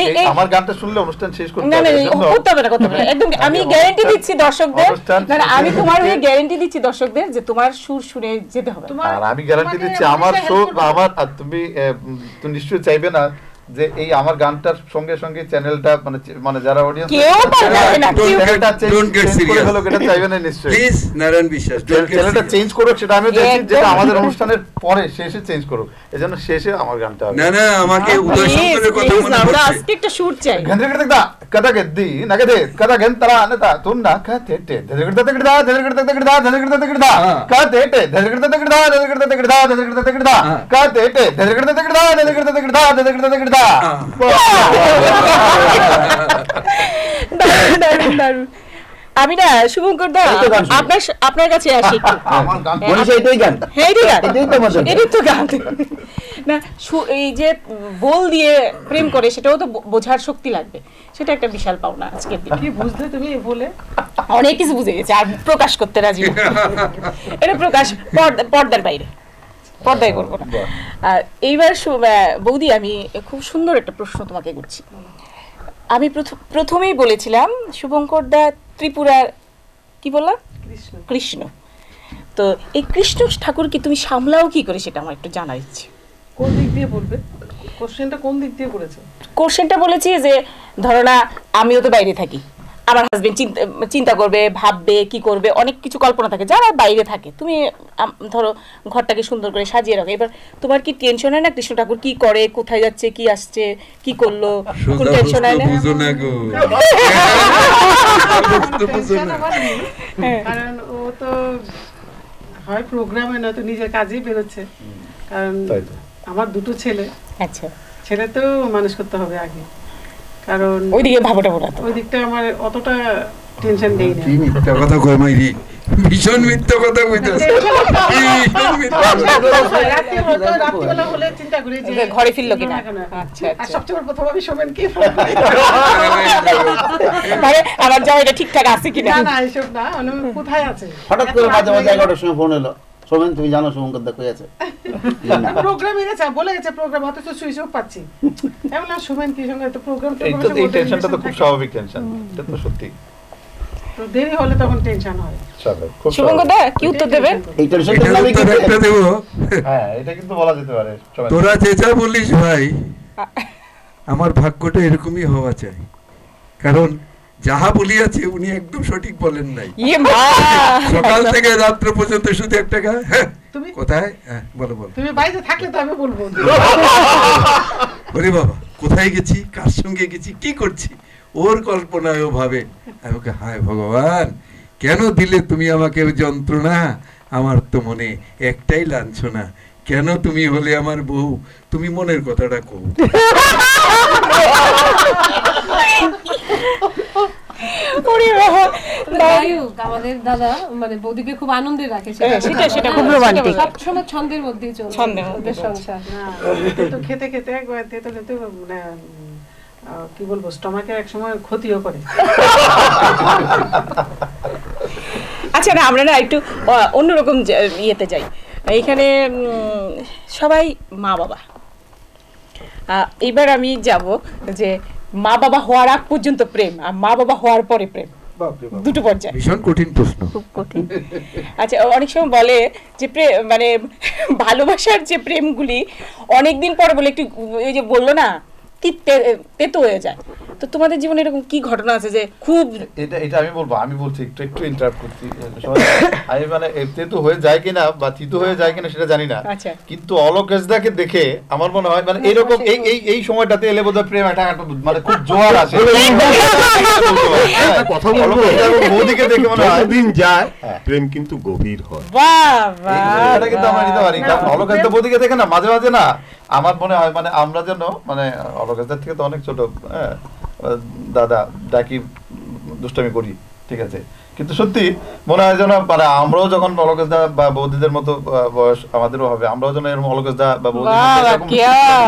এই আমার গানটা শুনলে অনুষ্ঠান শেষ করতে হবে। না না করতে হবে না, করতে হবে না, একদম আমি গ্যারান্টি দিচ্ছি দর্শকদের। না না আমি তোমার ওই গ্যারান্টি দিচ্ছি দর্শকদের যে তোমার সুর শুনে যেতে হবে। আর আমি গ্যারান্টি দিচ্ছি আমার সুর আমার, আর তুমি নিশ্চয়ই চাইবে না যে এই আমার গানটার সঙ্গে সঙ্গে চ্যানেলটা মানে মানে যারা অডিয়েন্স কেউ পারবে না, চ্যানেলটা চেঞ্জ করে হলো, এটা চাইবে না নিশ্চয়ই। প্লিজ নারায়ণ বিশ্বাস চ্যানেলটা চেঞ্জ করুক, সেটা আমি চাইছি যেটা আমাদের অনুষ্ঠানের পরে শেষে চেঞ্জ করুক, এজন্য শেষে আমার গানটা হবে। না না আমাকে উদয় শঙ্করের কথা মনে আমরা আজকে একটা সুর চাই। গন্ধে গড়ে দা কদা গদ্দি নাগে দে কদা গন্তরা আনতা তুন্না কাতেটে ধরে গড়ে দা গড়ে দা ধরে গড়ে দা গড়ে দা ধরে গড়ে দা গড়ে দা কাতেটে ধরে গড়ে দা গড়ে দা ধরে গড়ে দা গড়ে দা ধরে গড়ে দা গড়ে দা কাতেটে ধরে গড়ে দা গড়ে দা ধরে গড়ে দা গড়ে দা ধরে গড়ে দা গড়ে দা। আমি না শুভঙ্কর দা আপনার কাছে আসি। এটাই তো গান না, এই যে বল দিয়ে প্রেম করে সেটাও তো বোঝার শক্তি লাগবে, সেটা একটা বিশাল পাওনা আজকের দিনে। কি বুঝলে তুমি বলে? অনেক কিছু বুঝে গেছে, আর প্রকাশ করতে রাজি না। এটা প্রকাশ পর্দার বাইরে, পর্দায় করবো না। আর এইবার বৌদি আমি খুব সুন্দর একটা প্রশ্ন তোমাকে করছি। আমি প্রথমেই বলেছিলাম শুভঙ্কর দা ত্রিপুরার কি বললাম কৃষ্ণ, তো এই কৃষ্ণ ঠাকুর কি তুমি সামলাও কি করে সেটা আমার একটু জানা ইচ্ছে। কোন দিক দিয়ে বলবে? কোশ্চেনটা কোন দিক দিয়ে করেছে? কোশ্চেনটা বলেছি যে ধরো না আমিও তো বাইরে থাকি, আমার হাজবেন্ড চিন্তা করবে, ভাববে, কি করবে, অনেক কিছু কল্পনা থাকে যারা বাইরে থাকে। তুমি ধরো ঘরটাকে সুন্দর করে সাজিয়ে রাখো, এবার তোমার কি টেনশন হয় না কৃষ্ণ ঠাকুর কি করে, কোথায় যাচ্ছে, কি আসছে, কি করলো, কোন টেনশন হয় না? কারণ ও তো হয় প্রোগ্রামে নয়তো নিজের কাজেই বেরোচ্ছে। কারণ আমার দুটো ছেলে, আচ্ছা ছেলে তো মানুষ করতে হবে আগে, কারণ ওইদিকে ভাবটা বলা ওই দিকটা আমার অতটা টেনশন নেই না। মিথ্যা কথা কই মাইরি, ভীষণ মিথ্যা কথা কইতাছে। রাত্রিবেলা হলে চিন্তা করি যে ঘরে ফিরলো কিনা। আচ্ছা আর সবচেয়ে প্রথম আমি শোভন কি মানে আমার জামাইটা ঠিকঠাক আছে কিনা। না না এইসব না, কোথায় আছে। হঠাৎ করে মাঝে মাঝে 11টার সময় ফোন এলো, শোভন তুমি জানো শুভঙ্কর দা কই আছে? প্রোগ্রামে গেছে, বলে গেছে প্রোগ্রাম, অথচ সুইচ অফ পাচ্ছি। এমন না শোভন কি সঙ্গে তো প্রোগ্রাম, এই টেনশনটা তো খুব স্বাভাবিক টেনশন, এটা তো সত্যি। তো দেরি হলে তখন টেনশন হয়। শুভঙ্কর দা কি উত্তর দেবেন? এই টেনশনটা আমি কি একটা দেব? হ্যাঁ এটা কিন্তু বলা যেতে পারে। তোরা যে যা বলিস ভাই, আমার ভাগ্যটা এরকমই হওয়া চাই, কারণ যাহা বলিয়াছে উনি একদম সঠিক বলেন নাই। ইয়ে মা, সকাল থেকে রাত্র পর্যন্ত শুধু একটা হ্যাঁ তুমি কোথায়, হ্যাঁ বলো বলো। তুমি বাইরে থাকলে তো আমি বলবো। ওরে বাবা, কোথায় গেছি, কার সঙ্গে গেছি, কি করছি, ওর কল্পনায় ও ভাবে। আমি ওকে, হায় ভগবান, কেন দিলে তুমি আমাকে ওই যন্ত্রণা, আমার তো মনে একটাই লাঞ্ছনা, কেন তুমি হলে আমার বউ, তুমি মনের কথাটা কও। আমাদের দাদা মানে বৌদিকে খুব আনন্দে রাখে, সেটা খুব রোমান্টিক, সবসময় ছন্দের মধ্যেই চলছে ওদের সংসার। তো খেতে খেতে একবার তেতো খেতে মানে কি বলবো, স্টমাকের এক সময় ক্ষতিও করে। আচ্ছা না, আমরা না একটু অন্যরকম ইয়েতে যাই। এইখানে সবাই মা বাবা, এবার আমি যাব যে মা বাবা হওয়ার আগ পর্যন্ত প্রেম আর মা বাবা হওয়ার পরে প্রেম, দুটো পর্যায়ে। ভীষণ কঠিন প্রশ্ন, খুব কঠিন। আচ্ছা, অনেক সময় বলে যে মানে ভালোবাসার যে প্রেমগুলি অনেকদিন পরে বলে একটু ওই যে বললো না কি তেতো হয়ে যায়, তো তোমাদের জীবনে এরকম কি ঘটনা আছে যে খুব এটা আমি বলবো, আমি বলছি একটু ইন্টারাপ্ট করছি। আমি মানে তেতো হয়ে যায় কিনা বা তিতো হয়ে যায় কিনা সেটা জানি না, কিন্তু অলোকেশদাকে দেখে আমার মনে হয় মানে এরকম এই সময়টাতে এলে বোধহয় প্রেম একটা মানে খুব জোয়ার আসে। কথা বলবো, মোদিকে দেখে মনে হয় দিন যায় প্রেম কিন্তু গভীর হয়। এটা কিন্তু আমরা নিতে পারি, কারণ অলোকেশদা মোদিকে দেখে না মাঝে মাঝে না আমার মনে হয় মানে আমরা যেন মানে অলোকেশদার থেকে তো অনেক ছোট, দাদা ডাকি দুষ্টামি করি, ঠিক আছে, কিন্তু সত্যি মনে হয় যেন মানে আমরাও যখন অলোকেশদা বা বৌদিদের মতো বয়স আমাদেরও হবে, আমরাও যেন এরকম অলোকেশদা বা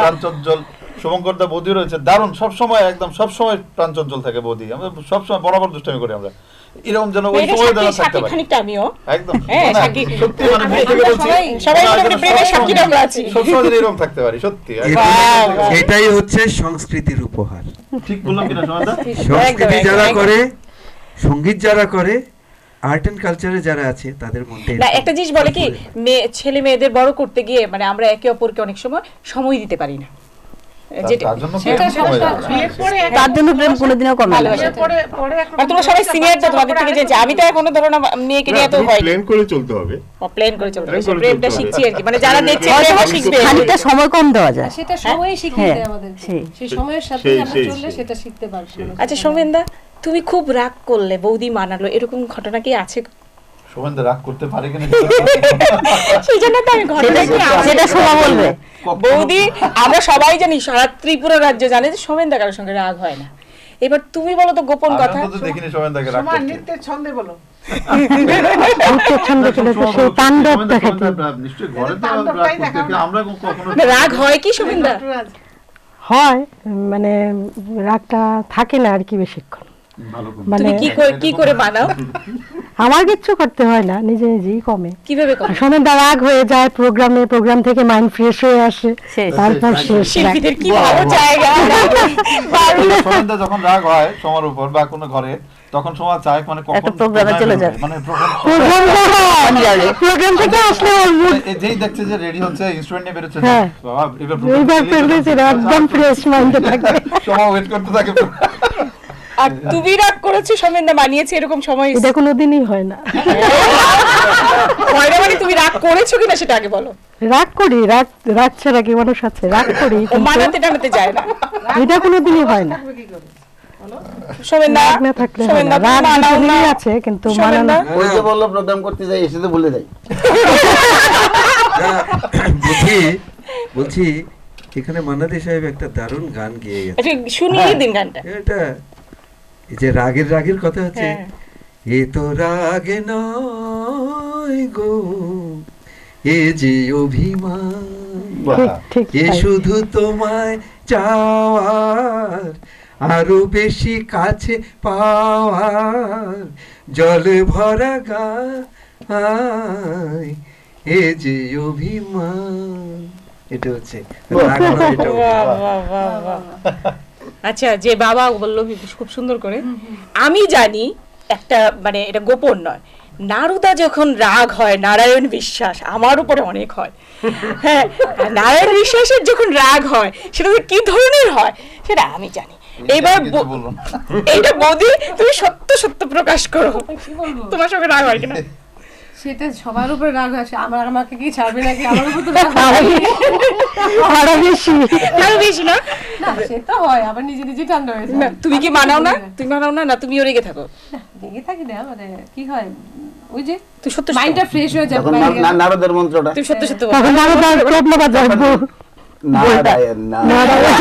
প্রাণচঞ্চল, শুভঙ্করদা বৌদি রয়েছে দারুণ, সবসময় একদম সবসময় প্রাণচঞ্চল থাকে বৌদি, আমরা সবসময় বরাবর দুষ্টামি করি আমরা, এরকম যেন ওই সময় যেন থাকতে পারি একদম সত্যি, মানে সবসময় এরকম থাকতে পারি সত্যি। এটাই হচ্ছে সংস্কৃতির উপহার। ঠিক বললাম কিনা সমাজদা? সংস্কৃতি যারা করে, সঙ্গীত যারা করে, আর্ট এন্ড কালচারে যারা আছে তাদের মধ্যে একটা জিনিস বলে কি, ছেলে মেয়েদের বড় করতে গিয়ে মানে আমরা একে অপরকে অনেক সময় দিতে পারি না, তার জন্য প্রেম কোনোদিনও কমে না। তোমরা সবাই সিনিয়র তো, তোমাদের থেকে যে আমি তো এখনো ধরো না মেয়েকে নিয়ে তো হয় প্ল্যান করে চলতে হবে, প্ল্যান করে চলতে হবে, প্রেমটা শিখছি আর কি, মানে যারা দেখছে প্রেমটা শিখবে, খানিকটা সময় কম দেওয়া যায়, সেটা সময়ই শিখিয়ে দেয় আমাদের, সেই সময়ের সাথে আমরা চললে সেটা শিখতে পারবো। আচ্ছা সৌমেনদা, তুমি খুব রাগ করলে বৌদি মানালো, এরকম ঘটনা কি আছে? সৌমেনদা রাগ করতে পারে কিনা সেই জন্য তো আমি ঘটনা কি সেটা শোনা বলবে। বৌদি আমরা সবাই জানি, সারা ত্রিপুরা রাজ্য জানে যে সৌমেনদা কারোর সঙ্গে রাগ হয় না, এবার তুমি বলো তো গোপন কথা। আমি তো দেখিনি সৌমেনদাকে রাগ করতে। নৃত্যের ছন্দে বলো, নৃত্যের ছন্দে চলে তো সেই তাণ্ডব দেখাতে নিশ্চয়ই ঘরে তো রাগ করতে, আমরা কখনো রাগ হয় কি সৌমেনদা? হয়, মানে রাগটা থাকে না আর কি বেশিক্ষণ। মানে কি করে বানাও? আমার কিচ্ছু করতে হয় না, নিজে নিজেই কমে। কিভাবে কমে? সন্ধ্যা রাগ হয়ে যায় প্রোগ্রাম থেকে মাইন্ড ফ্রেশ হয়ে আসে, তারপর শেষ। শিল্পীদের কি ভালো জায়গা। সন্ধ্যা যখন রাগ হয় সবার উপর বা কোনো ঘরে, তখন সময় চায় মানে কখন প্রোগ্রামে চলে যায়, মানে প্রোগ্রাম থেকে আসলে যেই দেখছে যে রেডি হচ্ছে, ইনস্ট্রুমেন্ট নিয়ে বেরোচ্ছে, একদম ফ্রেশ মাইন্ডে থাকে, সময় ওয়েট করতে থাকে। আর তুমি রাগ করেছো সৌমেনদা মানিয়েছে এরকম সময়? এটা কোনোদিনই হয় না। হয় না মানে তুমি রাগ করেছো কিনা সেটা আগে বলো। রাগ করি, রাগ ছাড়া কি মানুষ আছে? রাগ করি, মানাতে টানাতে যায় না, এটা কোনোদিনই হয় না। সৌমেনদা না থাকলে রাগ দুজনেরই আছে, কিন্তু মানানো। ওই যে বললো প্রোগ্রাম করতে যাই, এসে তো ভুলে যাই। বলছি এখানে মান্নাদি সাহেব একটা দারুণ গান গেয়ে গেছে, শুনিয়ে দিন গানটা। এটা এই যে রাগের কথা হচ্ছে, এ তো রাগে নয় গো, এ যে অভিমান, এ শুধু তোমায় চাওয়ার, আরো বেশি কাছে পাওয়ার, জলে ভরা গায়, এ যে অভিমান। এটা হচ্ছে আচ্ছা, যে বাবা বললো খুব সুন্দর করে, আমি জানি একটা মানে এটা গোপন নয়, নারুদা যখন রাগ হয়, নারায়ণ বিশ্বাস আমার উপরে অনেক হয়, হ্যাঁ, নারায়ণ বিশ্বাসের যখন রাগ হয় সেটা কি ধরনের হয় সেটা আমি জানি। এইবার কিছু বলবো না। এইটা বৌদি তুমি সত্য সত্য প্রকাশ করো, কি বলবো? তোমার সঙ্গে রাগ হয় কিনা? সেটা সবার উপরে রাগ আসে, আমাকে কি ছাড়বে নাকি? আমার উপর তো রাগ হয়। আরো বেশি আরো বেশি না? না সেটা হয়, আবার নিজে নিজে ঠান্ডা হয়ে যায়। না, তুমি কি মানাও না? তুমি মানাও না? না তুমিও রেগে থাকো? না, রেগে থাকি না, মানে কি হয় ওই যে তুই সত্য মাইন্ডটা ফ্রেশ হয়ে যায় তখন বাইরে গেলে। নারদের মন্ত্রটা তুমি সত্য সত্য তখন আরো ধন্যবাদ জানবো নারায়ণ নারায়ণ।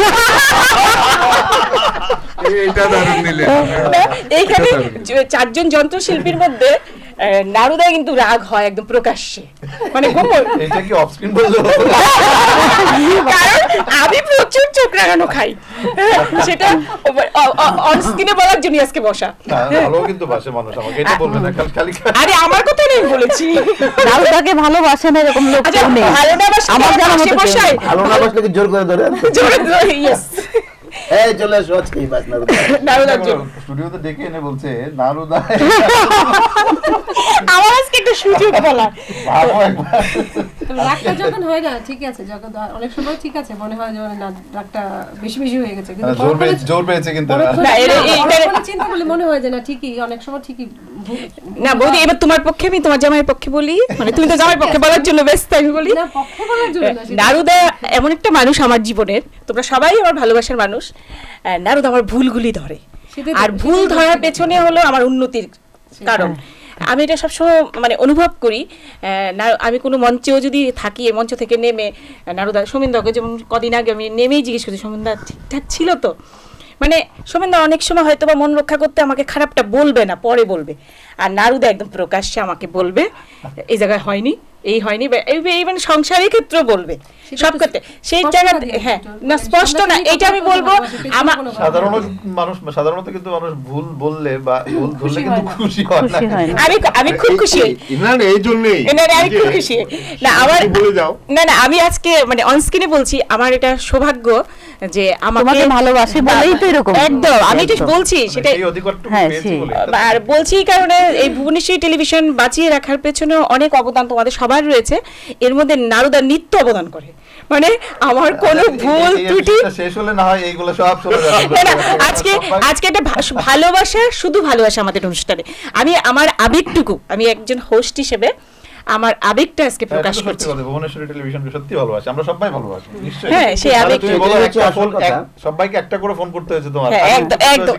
এটা দারুণ নিলে। এইখানে চারজন যন্ত্রশিল্পীর মধ্যে নারুদা কিন্তু রাগ হয় একদম প্রকাশ্যে, মানে গোপন। এটা কি অফ স্ক্রিন বললো? কারণ আমি প্রচুর চোখ রাগানো খাই, সেটা অন স্ক্রিনে বলার জন্য আজকে বসা। না, ভালো কিন্তু বাসে মানুষ আমাকে, এটা বলবে না খালি আরে আমার কথা নেই বলেছি। নারুদাকে ভালোবাসে না এরকম লোক আচ্ছা কেউ নেই। ভালো না বাসলে আমার জানা পাশে মতো কেউ বসাই, নেই। ভালো না বাসলে কি জোর করে ধরে আনতে? জোরে জোরে, yes, এই চলে এসো আজকে এই বাস নারদ। নারুদার জন্য। স্টুডিওতে ডেকে এনে বলছে নারুদা আমার আজকে একটা সুযোগ বলা। ভাবো একবার। তবে রাগটা যখন হয় না ঠিক আছে, যখন অনেক সময় ঠিক আছে মনে হয় যে মানে না রাগটা বেশি বেশি হয়ে গেছে, কিন্তু জোর পেয়েছে কিন্তু না, এটা চিন্তা করলে মনে হয় যে না ঠিকই, অনেক সময় ঠিকই না বৌদি, এবার তোমার পক্ষে আমি তোমার জামাইয়ের পক্ষে বলি, মানে তুমি তো জামাইয়ের পক্ষে বলার জন্য ব্যস্ত, আমি বলি না পক্ষে বলার জন্য না, সেটা- নারুদা এমন একটা মানুষ আমার জীবনের, তোমরা সবাই আমার ভালোবাসার মানুষ। নারুদা আমার ভুলগুলি ধরে, সেটাই তো- আর ভুল ধরার পেছনে হলো আমার উন্নতির কারণ। আমি এটা সবসময় মানে অনুভব করি। আমি কোনো মঞ্চেও যদি থাকি, এই মঞ্চ থেকে নেমে নারুদা সোমেনদাকে, যেমন কদিন আগে আমি নেমেই জিজ্ঞেস করছি সোমেনদা ঠিকঠাক ছিল তো, মানে সোমেনদা অনেক সময় হয়তো বা মন রক্ষা করতে আমাকে খারাপটা বলবে না, পরে বলবে, আর নারুদা একদম প্রকাশ্যে আমাকে বলবে এই জায়গায় হয়নি, এই হয়নি, এই মানে সংসারের ক্ষেত্রেও বলবে, সব ক্ষেত্রে সেই জায়গাতে। হ্যাঁ না, স্পষ্ট না, এটা আমি বলবো। আমার সাধারণত কিন্তু মানুষ ভুল বললে বা ভুল ধরলে কিন্তু খুশি হয় না। আমি খুব খুশি হই। ইমরান এই জন্যই আমি খুব খুশি হই। না আমার বলে যাও। না আমি আজকে মানে অন স্ক্রিনে বলছি, আমার এটা সৌভাগ্য যে আমাকে তোমাকে ভালোবাসে বলেই তো এরকম। একদম আমি এটা বলছি, সেটা এই অধিকারটুকু হ্যাঁ, পেয়েছি সেই। বলে। আর বলছি এই কারণে এই ভুবনেশ্বরী টেলিভিশন বাঁচিয়ে রাখার পেছনে অনেক অবদান তোমাদের সবার রয়েছে, এর মধ্যে নারুদা নিত্য অবদান করে, মানে আমার কোনো ভুল ত্রুটি শেষ হলে না হয় এইগুলো সব চলে যাবে। না, আজকে একটা ভালোবাসা, শুধু ভালোবাসা আমাদের অনুষ্ঠানে। আমি আমার আবেগটুকু, আমি একজন হোস্ট হিসেবে আমার আবেগটা আজকে প্রকাশ করছি। ভুবনেশ্বরী টেলিভিশনকে সত্যি ভালোবাসি, আমরা সবাই ভালোবাসি নিশ্চয়ই। হ্যাঁ, সেই তাহলে আবেগ তুমি বলো এটাই একটা হচ্ছে আসল ফোন, কথা। সবাইকে একটা করে ফোন করতে হয়েছে তোমার। হ্যাঁ, একদম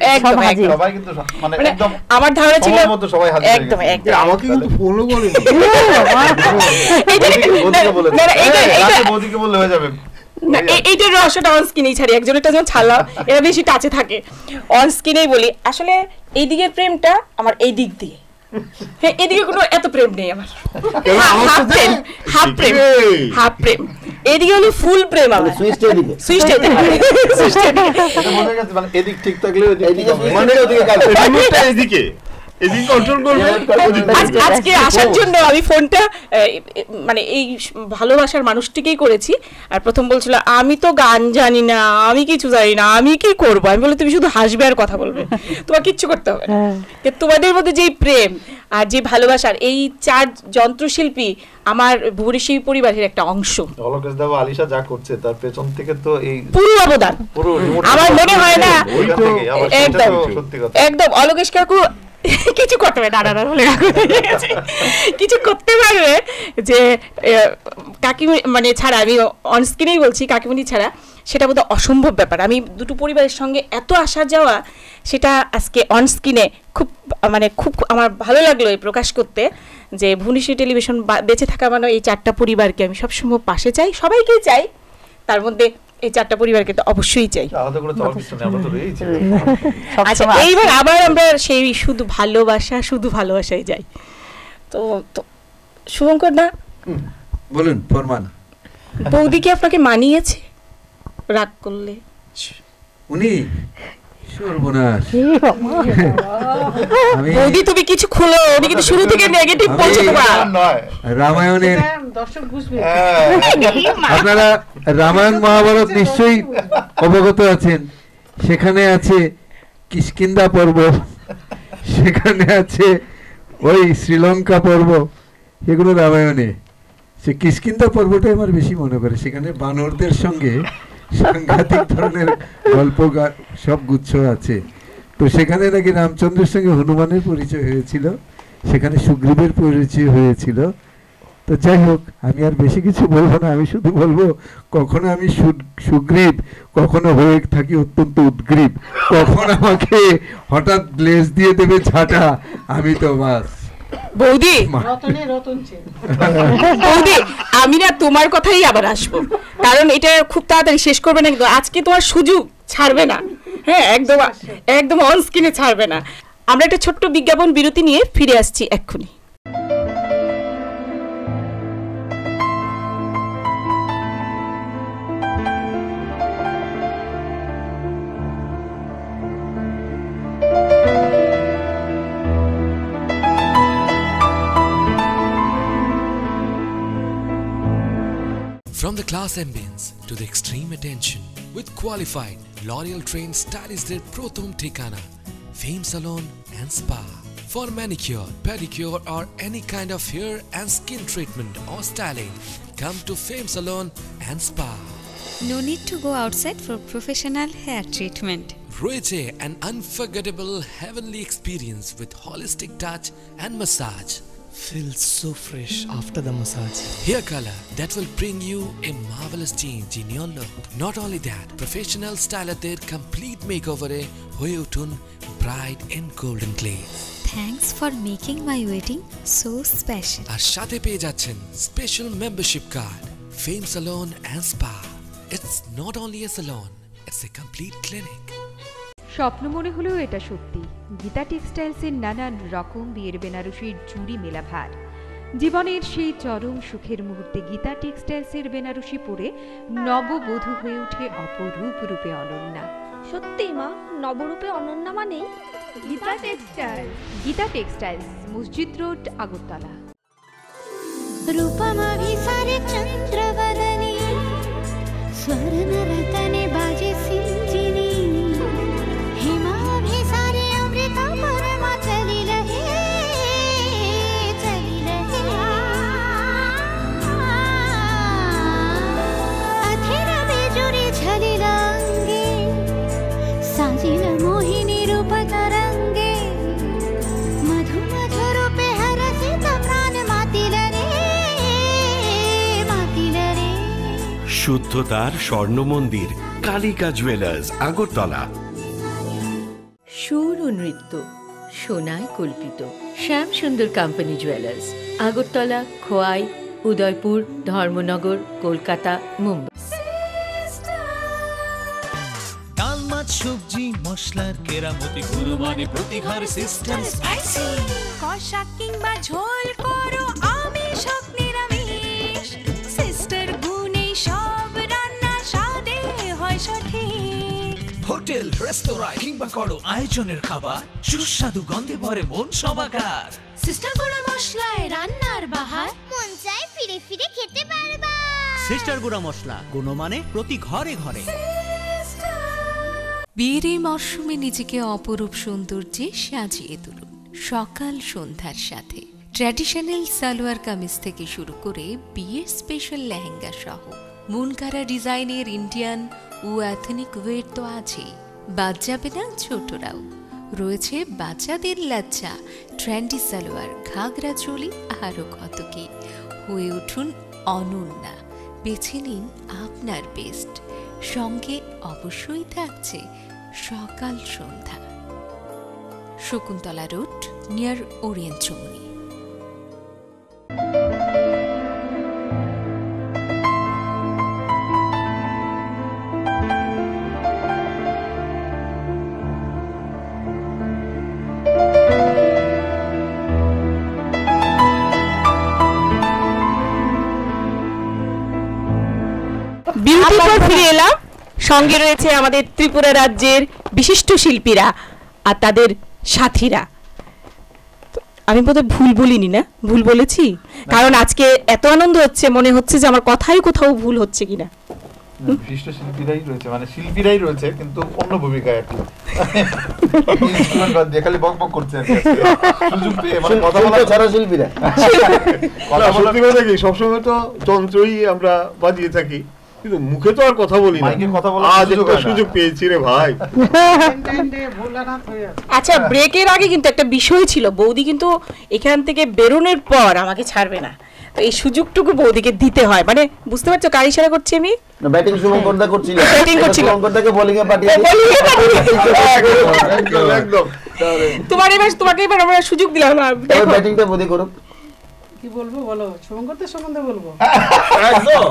সবাই কিন্তু মানে মানে একদম আমার ধারণা ছিল সময় মতো সবাই হাজির হয়ে একদম গেছে। একদম আমাকে কিন্তু ফোনও করেনি। বৌদিকে বলে না, না, রাতে বৌদিকে বললে হয়ে যাবে। না, এইটার রহস্যটা অন স্ক্রিনেই ছাড়ি, একজনেরটা যখন ছাড়লাম এরা বেশি টাচে থাকে, অন স্ক্রিনেই বলি আসলে এই দিকের প্রেমটা আমার এই দিক দিয়ে, হ্যাঁ এদিকে কোনো এত প্রেম নেই আমার, হাফ প্রেম, এইদিকে হলো ফুল প্রেম আমার, সুইচটা দিকে সুইচটা এটা বোঝা গেছে, মানে এদিক ঠিক থাকলে এদিকে মানে ওদিকে কাজ রিমোটটা এদিকে কন্ট্রোল করবে। আজকে আসার জন্য আমি ফোনটা মানে এই ভালোবাসার মানুষটিকেই করেছি। আর প্রথম বলছিল আমি তো গান জানি না, আমি কিছু জানি না, আমি কি করবো, আমি বলে তুমি শুধু হাসবে আর কথা বলবে, তোমার কিচ্ছু করতে হবে না। তোমাদের মধ্যে যেই প্রেম আর যে ভালোবাসার, এই চার যন্ত্রশিল্পী আমার ভুবনেশ্বরী পরিবারের একটা অংশ। অলকেশ দেব আলিশা যা করছে তার পেছন থেকে তো এই পুরো অবদান পুরো আমার মনে হয় না। একদম সত্যি কথা, একদম অলকেশ কাকু কিছু করতে পারবে, দাঁড়া বলে কিছু করতে পারবে যে কাকিমণি মানে ছাড়া, আমি অন স্ক্রিনেই বলছি কাকিমণি ছাড়া সেটা বোধহয় অসম্ভব ব্যাপার। আমি দুটো পরিবারের সঙ্গে এত আসা যাওয়া, সেটা আজকে অন স্ক্রিনে খুব মানে খুব আমার ভালো লাগলো এই প্রকাশ করতে, যে ভুবনেশ্বরী টেলিভিশন বেঁচে থাকা মানে এই চারটা পরিবারকে আমি সবসময় পাশে চাই, সবাইকেই চাই, তার মধ্যে এই চারটা পরিবারকে তো অবশ্যই চাই। আলাদা করে চাওয়ার কিছু নেই, আমরা তো রয়েইছি। আচ্ছা এইবার আবার আমরা সেই শুধু ভালোবাসায় যাই। তো শুভঙ্কর না বলুন ফরমান। বৌদি কি আপনাকে মানিয়েছে রাগ করলে? উনি সর্বনাশ। বৌদি তুমি কিছু খোলো, উনি কিন্তু শুরু থেকে নেগেটিভ বলছে তোমার। রামায়ণের দর্শক বুঝবে। আপনারা রামায়ণ মহাভারত নিশ্চয়ই অবগত আছেন, সেখানে আছে কিষ্কিন্ধা পর্ব, সেখানে আছে ওই শ্রীলঙ্কা পর্ব, এগুলো রামায়ণে। সে কিষ্কিন্ধা পর্বটাই আমার বেশি মনে করে, সেখানে বানরদের সঙ্গে সাংঘাতিক ধরনের গল্প সব গুচ্ছ আছে। তো সেখানে নাকি রামচন্দ্রের সঙ্গে হনুমানের পরিচয় হয়েছিল, সেখানে সুগ্রীবের পরিচয় হয়েছিল। তো যাই হোক, আমি আর বেশি কিছু বলবো না, আমি শুধু বলবো কখনো আমি সুগ্রীব, কখনো হয়ে থাকি অত্যন্ত উদ্গ্রীব, কখন আমাকে হঠাৎ ব্লেস দিয়ে দেবে ঝাঁটা, আমি তো বাস। বৌদি বৌদি, আমি না তোমার কথাই আবার আসবো, কারণ এটা খুব তাড়াতাড়ি শেষ করবে না, কিন্তু আজকে তোমার সুযোগ ছাড়বে না। হ্যাঁ, একদম একদম অন স্ক্রিনে ছাড়বে না। আমরা একটা ছোট্ট বিজ্ঞাপন বিরতি নিয়ে ফিরে আসছি এক্ষুনি। From the class ambience to the extreme attention, with qualified L'Oreal trained stylists their Prothom Thikana, Fame Salon and Spa. For manicure, pedicure or any kind of hair and skin treatment or styling, come to Fame Salon and Spa. No need to go outside for professional hair treatment. রয়েছে an unforgettable heavenly experience with holistic touch and massage. Feels so fresh after the massage. Hair color that will bring you a marvelous change in your look. Not only that, professional styler complete makeover e hoye uthun bright in golden glaze. Thanks for making my wedding so special. আর সাথে পেয়ে যাচ্ছেন special membership card, Fame Salon and Spa. It's not only a salon, it's a complete clinic. স্বপ্ন মনে হলেও এটা সত্যি, গীতা টেক্সটাইলসের নানান রকম বিয়ের বেনারসির জুড়ি মেলাভার। জীবনের সেই চরম সুখের মুহূর্তে গীতা টেক্সটাইলসের বেনারসি পরে নববধূ হয়ে ওঠে অপরূপ রূপে অনন্যা। সত্যি মা, নবরূপে অনন্যা মানে গীতা টেক্সটাইলস। গীতা টেক্সটাইলস, মসজিদ রোড, আগরতলা। रूपमभिसारे चंद्रवदने स्वर्णरतने बाजे सिंचिनी हिमाभिसारे अमृता परमा चली रहे अथिर बेजुरी झलिलांगे साजिल मोहिनी रूप तरंगे मधु मधुर पे हरसित प्राण मातिल শুদ্ধতার স্বর্ণ মন্দির কালিকা জুয়েলার্স, আগরতলা। সুর ও নৃত্য সোনায় কল্পিত শ্যাম সুন্দর কোম্পানি জুয়েলার্স, আগরতলা, খোয়াই, উদয়পুর, ধর্মনগর, কলকাতা, মুম্বাই। ডাল মাছ সবজি মশলার কেরামতি গুরুমানে প্রতি ঘর সিস্টেম স্পাইসি। কষা কিংবা ঝোল করো আমিষ হোক নিরামিষ, সিস্টার গুণে সব রান্না স্বাদে হয় সঠিক। হোটেল রেস্তোরাঁ কিংবা করো আয়োজনের খাবার, সুস্বাদু গন্ধে ভরে মন সবাকার। সিস্টার গুঁড়া মশলায় রান্নার বাহার, মন চায় ফিরে ফিরে খেতে পারবা। সিস্টার গুঁড়া মশলা, গুণমানে প্রতি ঘরে ঘরে। বিয়ের এই মরশুমে নিজেকে অপরূপ সৌন্দর্যে সাজিয়ে তুলুন সকাল সন্ধ্যার সাথে। ট্র্যাডিশনাল সালোয়ার কামিজ থেকে শুরু করে বিয়ের স্পেশাল লেহেঙ্গা সহ মুনকারা ডিজাইনের ইন্ডিয়ান ও এথনিক ওয়্যার তো আছেই, বাদ যাবে না ছোটরাও। রয়েছে বাচ্চাদের লাচ্চা, ট্রেন্ডি সালোয়ার, ঘাগরা চোলি, আরও কত কি। হয়ে উঠুন অনন্যা, বেছে নিন আপনার বেস্ট। সঙ্গে অবশ্যই থাকছে সকাল সন্ধ্যা। শকুন্তলা রোড, নিয়ার ওরিয়েন্ট চৌমনি। বিউটি পর ফিরে এলাম, সঙ্গে রয়েছে আমাদের ত্রিপুরা রাজ্যের বিশিষ্ট শিল্পীরা আর তাদের সাথীরা। আমি বোধহয় ভুল বলিনি না? ভুল বলেছি? কারণ আজকে এত আনন্দ হচ্ছে, মনে হচ্ছে যে আমার কথাই কোথাও ভুল হচ্ছে কিনা। বিশিষ্ট শিল্পীরাই রয়েছে, মানে শিল্পীরাই রয়েছে কিন্তু অন্য ভূমিকায় আর কি। ইনস্ট্রুমেন্ট বাদ দিয়ে খালি বকবক করছে আর কি। সুযোগ পেয়ে মানে কথা বলা ছাড়া শিল্পীরা কথা বলা কি সবসময় তো যন্ত্রই আমরা বাজিয়ে থাকি, কিন্তু মুখে তো আর কথা বলি না, কথা বলার আজ একটা সুযোগ পেয়েছি রে ভাই। আচ্ছা, ব্রেকের আগে কিন্তু একটা বিষয় ছিল, বৌদি কিন্তু এখান থেকে বেরোনোর পর আমাকে ছাড়বে না, তো এই সুযোগটুকু বৌদিকে দিতে হয়, মানে বুঝতে পারছো কার ইশারা করছি আমি? ব্যাটিং শুভঙ্করদা করছিল, ব্যাটিং করছিল, শুভঙ্করদাকে বোলিং এ পাঠিয়ে একদম। তোমাকে এবার আমরা সুযোগ দিলাম না, ব্যাটিংটা বৌদি করুক। কি বলবো বলো, শুভঙ্করদের সম্বন্ধে বলবো? একদম,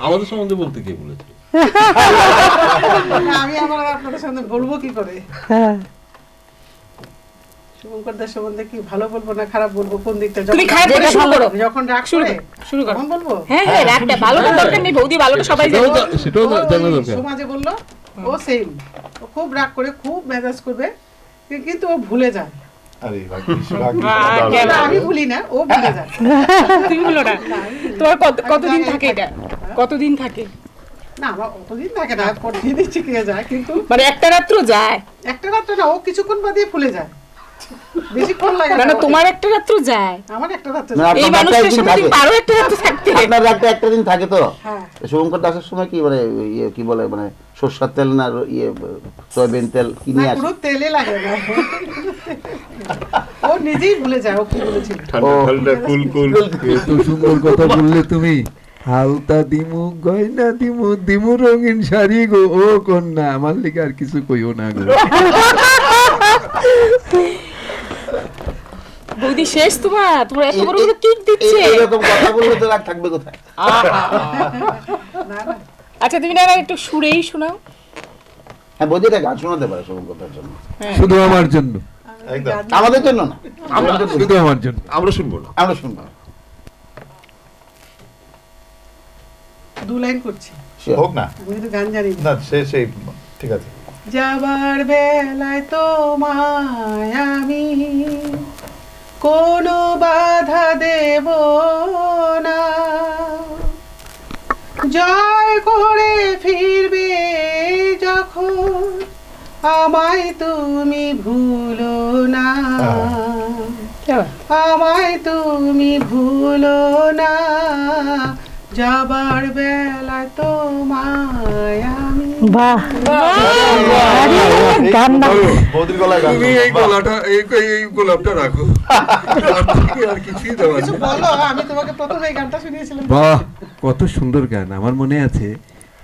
আমাদের সম্বন্ধে বলতে কে বলেছে? আমি আমার আপনাদের সামনে বলবো কি করে? শুভঙ্করদের সম্বন্ধে কি ভালো বলবো না খারাপ বলবো, কোন দিকটা? তুমি খারাপ বলে শুরু করো, যখন রাগ করে শুরু করো, বলবো হ্যাঁ হ্যাঁ, রাগটা ভালোটা দরকার নেই, বৌদি ভালোটা সবাই জানে, সেটাও জানা দরকার। সমাজে বললো ও সেম, ও খুব রাগ করে খুব মেজাজ করবে, কিন্তু ও ভুলে যায়। আরে আমি ভুলি না, ও ভুলে যায়। তুমি বলো না, তোমার কতদিন থাকে এটা? কতদিন থাকে? না, আমার অতদিন থাকে না, দিনই চিকিয়ে যায়, কিন্তু মানে একটা রাত্র যায়? একটা রাত্র না, ও কিছুক্ষণ বাদে ভুলে যায়, বেশিক্ষণ লাগে না। তোমার একটা রাত্র যায়, আমার একটা রাত্র না, যায়। এই মানুষটার সাথে তুমি পারো একটা রাত্র থাকতে? আপনার একটা দিন থাকে তো। হ্যাঁ, শুভঙ্কর দাসের সময় কি মানে ইয়ে কি বলে, মানে সরষের তেল না ইয়ে সয়াবিন তেল কি নিয়ে আসে? পুরো তেলে লাগে না, ও নিজেই ভুলে যায় ও কি বলেছিল। ঠান্ডা ঠান্ডা কুল কুল, এত সুন্দর কথা বললে তুমি। হালতা দিমু গয়না দিমু দিমু রঙিন শাড়ি গো ও কন্যা, আমার লিগে আর কিছু কইও না গো। বৌদি শেষ তোমার এত বড় বড় কিক দিচ্ছে, এরকম কথা বললে তো রাগ থাকবে কোথায়? আচ্ছা তুমি না একটু সুরেই শোনাও। হ্যাঁ, বৌদিটা গান শোনাতে পারে শুভঙ্করদার জন্য, শুধু আমার জন্য, আমাদের জন্য না, শুধু আমার জন্য। আমরা শুনবো না, আমরা শুনবো না। দু লাইন করছি, হোক না, আমি তো গান জানি না সেই ঠিক আছে। যাবার বেলায় তোমায় আমি কোনো বাধা দেব না, জয় করে ফিরবে যখন আমায় তুমি ভুলো না, আমায় তুমি ভুলো না, যাবার বেলায় তোমায় আমি। বাহ, গান না, বৌদির গলায় গান। তুমি এই গলাটা এই গোলাপটা রাখো, আর কিছুই দেওয়া কিছু বলো, আমি তোমাকে প্রথমে এই গানটা শুনিয়েছিলাম। বাহ, কত সুন্দর গান। আমার মনে আছে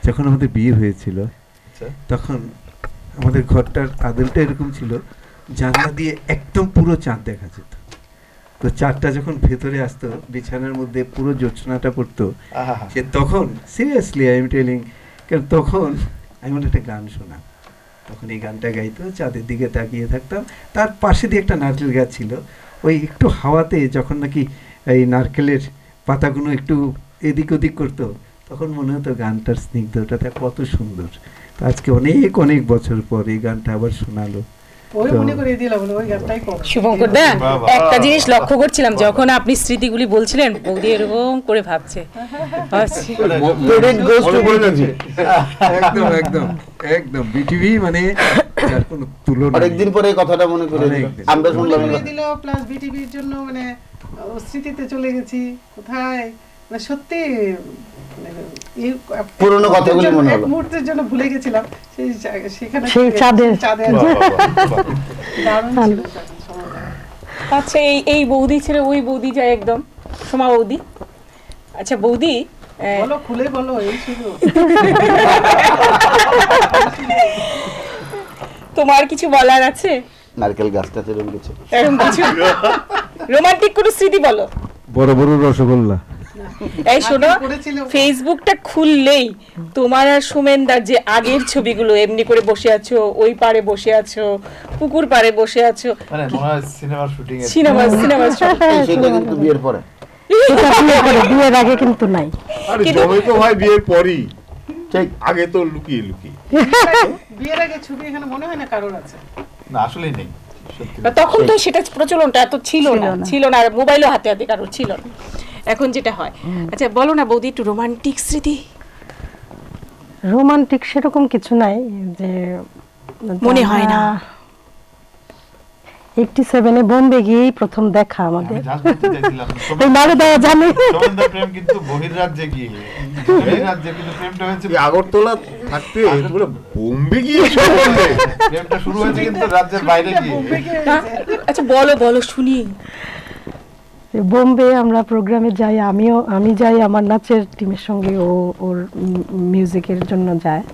যখন আমাদের বিয়ে হয়েছিল, তখন আমাদের ঘরটার আদলটা এরকম ছিল, জানলা দিয়ে একদম পুরো চাঁদ দেখা যেত। তো চাঁদটা যখন ভেতরে আসতো, বিছানার মধ্যে পুরো জ্যোৎস্নাটা পড়তো, সে তখন সিরিয়াসলি আই এম টেলিং, কারণ তখন আমি মনে একটা গান শোনা, তখন এই গানটা গাইতো, চাঁদের দিকে তাকিয়ে থাকতাম, তার পাশে দিয়ে একটা নারকেল গাছ ছিল, ওই একটু হাওয়াতে যখন নাকি এই নারকেলের পাতাগুলো একটু এদিক ওদিক করতো, তখন মনে হতো গানটার স্নিগ্ধতাটা কত সুন্দর। তো আজকে অনেক অনেক বছর পর এই গানটা আবার শোনালো। শুভঙ্কর দা, একটা জিনিস লক্ষ্য করছিলাম, যখন আপনি স্মৃতিগুলি বলছিলেন, বৌদি এরকম করে ভাবছে, একদম একদম একদম বিটিভি, মানে যার কোনো তুলনা। অনেকদিন পরে এই কথাটা মনে করে আমরা শুনলাম, দিল প্লাস বিটিভির জন্য, মানে স্মৃতিতে চলে গেছি কোথায়, মানে সত্যি পুরনো কথাগুলি মনে হলো, মুহূর্তের জন্য ভুলে গেছিলাম সেখানে সেই চাঁদের। আচ্ছা, এই বৌদি ছেড়ে ওই বৌদি যায় একদম, সোমা বৌদি। আচ্ছা বৌদি, বলো, খুলে বলো, এই শুধু তোমার কিছু বলার আছে? নারকেল গাছটা এরকম কিছু, এরকম কিছু রোমান্টিক কোনো স্মৃতি বলো। বড় বড় রসগোল্লা। এই শোনো, ফেসবুকটা খুললেই তোমার আর সোমেনদার যে আগের ছবিগুলো, এমনি করে বসে আছো, ওই পারে বসে আছো, পুকুর পারে বসে আছো, মানে মনে হয় সিনেমার শুটিং এ, সিনেমা সেটা কিন্তু বিয়ের পরে, বিয়ের আগে কিন্তু নাই। আরে জমে তো ভাই বিয়ের পরই, ঠিক আগে তো লুকিয়ে লুকিয়ে। বিয়ের আগে ছবি এখানে মনে হয় না কারোর আছে, না আসলেই নেই। তখন তো সেটা প্রচলনটা এত ছিল না, আর মোবাইলও হাতে হাতে কারোর ছিল না, এখন যেটা হয়। আচ্ছা বলো না বৌদি, একটু রোমান্টিক স্মৃতি। রোমান্টিক সেরকম কিছু নাই, যে মনে হয় না, 87 বোম্বে গিয়েই প্রথম দেখা আমাদের। আমি জাস্ট বলতে চাইছিলাম এই নারদা জানে সোমেনদার প্রেম কিন্তু বহির্রাজ্যে গিয়ে, বহির্রাজ্যে কিন্তু প্রেমটা হয়েছে আগরতলা থাকতে পুরো বোম্বে গিয়ে শুরু করলে প্রেমটা শুরু হয়েছে কিন্তু রাজ্যের বাইরে গিয়ে। আচ্ছা বলো বলো শুনি। বোম্বে আমরা প্রোগ্রামে যাই, আমি যাই আমার নাচের টিমের সঙ্গে, ও ওর মিউজিকের জন্য যায়।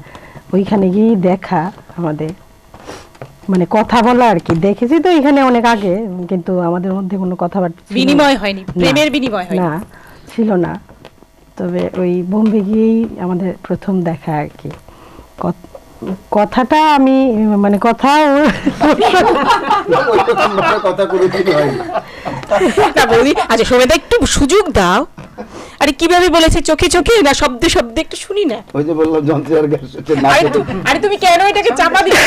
ওইখানে গিয়ে দেখা আমাদের, মানে কথা বলা আর কি। দেখেছি তো এখানে অনেক আগে, কিন্তু আমাদের মধ্যে কোনো কথাবার্তা বিনিময় হয়নি, প্রেমের বিনিময় হয়নি, না ছিল না। তবে ওই বোম্বে গিয়েই আমাদের প্রথম দেখা আর কি। কথাটা আমি মানে কথা বলি। আচ্ছা সোমেদা একটু সুযোগ দাও। আরে কিভাবে বলেছে, চোখে চোখে না শব্দে শব্দে, একটু শুনি না। ওই যে বললাম যন্ত্র আর আরে তুমি কেন এটাকে চাপা দিচ্ছ?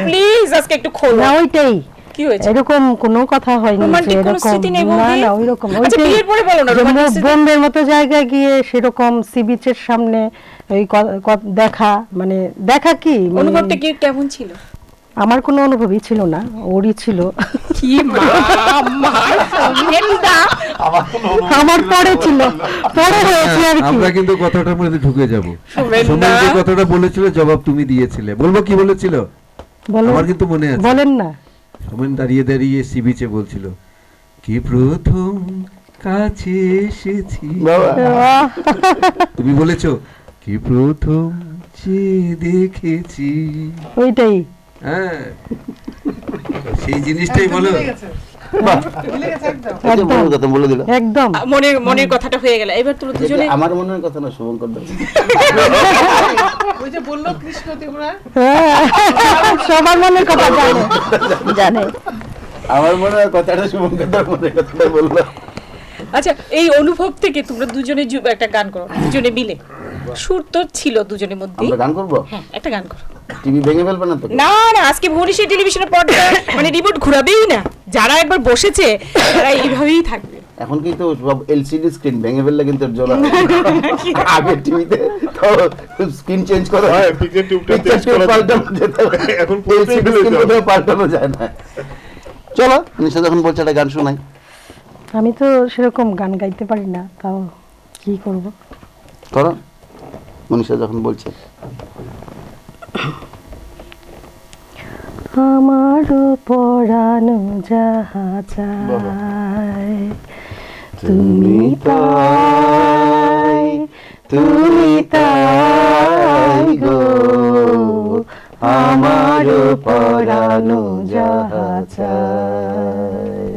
প্লিজ আজকে একটু খোলো না। ওইটাই কি হয়েছে? এরকম কোনো কথা হয়নি যে এরকম, না না ওইরকম। বোম্বের মতো জায়গায় গিয়ে সেরকম সি বিচের সামনে ওই দেখা, মানে দেখা কি অনুভবটা কি কেমন ছিল? আমার কোনো অনুভবই ছিল না, ওরই ছিল। কি আমার পরে ছিল, পরে হয়েছে আর কি। আমরা কিন্তু কথাটার মধ্যে ঢুকে যাব। সোমেন যে কথাটা বলেছিল জবাব তুমি দিয়েছিলে, বলবো কি বলেছিল? আমার কিন্তু মনে আছে। বলেন না। সোমেন দাঁড়িয়ে দাঁড়িয়ে সি বিচে বলছিল, কি প্রথম কাছে এসেছি। তুমি বলেছো কি প্রথম যে দেখেছি। ওইটাই, হ্যাঁ সেই জিনিসটাই বলো। একদম মনের কথাটা হয়ে গেল। এবার তোমরা দুজনে, আমার মনের কথা না শুভঙ্কর দা, ওই যে বললো কৃষ্ণ ত্রিপুরা, সবার মনের কথা জানে। আমার মনের কথাটা শুভঙ্কর দার মনের কথাটা বললো। আচ্ছা এই অনুভব থেকে তোমরা দুজনে একটা গান করো, দুজনে মিলে। সুর তো ছিল দুজনের মধ্যে। আমরা গান করব? হ্যাঁ একটা গান করো। টিভি ভেঙে ফেলবে না তো? না না, আজকে ভুবনেশ্বর টেলিভিশনের পর্দা মানে রিমোট ঘোরাবেই না। যারা একবার বসেছে তারা এইভাবেই থাকবে। এখন কিন্তু সব এলসিডি স্ক্রিন ভেঙে ফেললে কিন্তু জ্বলা। আগে টিভিতে তো স্ক্রিন চেঞ্জ করা হয়, পিকচার টিউবটা চেঞ্জ করা যেত, এখন এলসিডি স্ক্রিন কোথাও পাল্টানো যায় না। চলো নিশা যখন বলছে একটা গান শোনাই। আমি তো সেরকম গান গাইতে পারি না, তাও কি করব। করো মনীষা যখন বলছে। আমারও পরানো যাহা চায় তুমি তাই, তুমি তাই গো, আমারও পরানো যাহা চায়।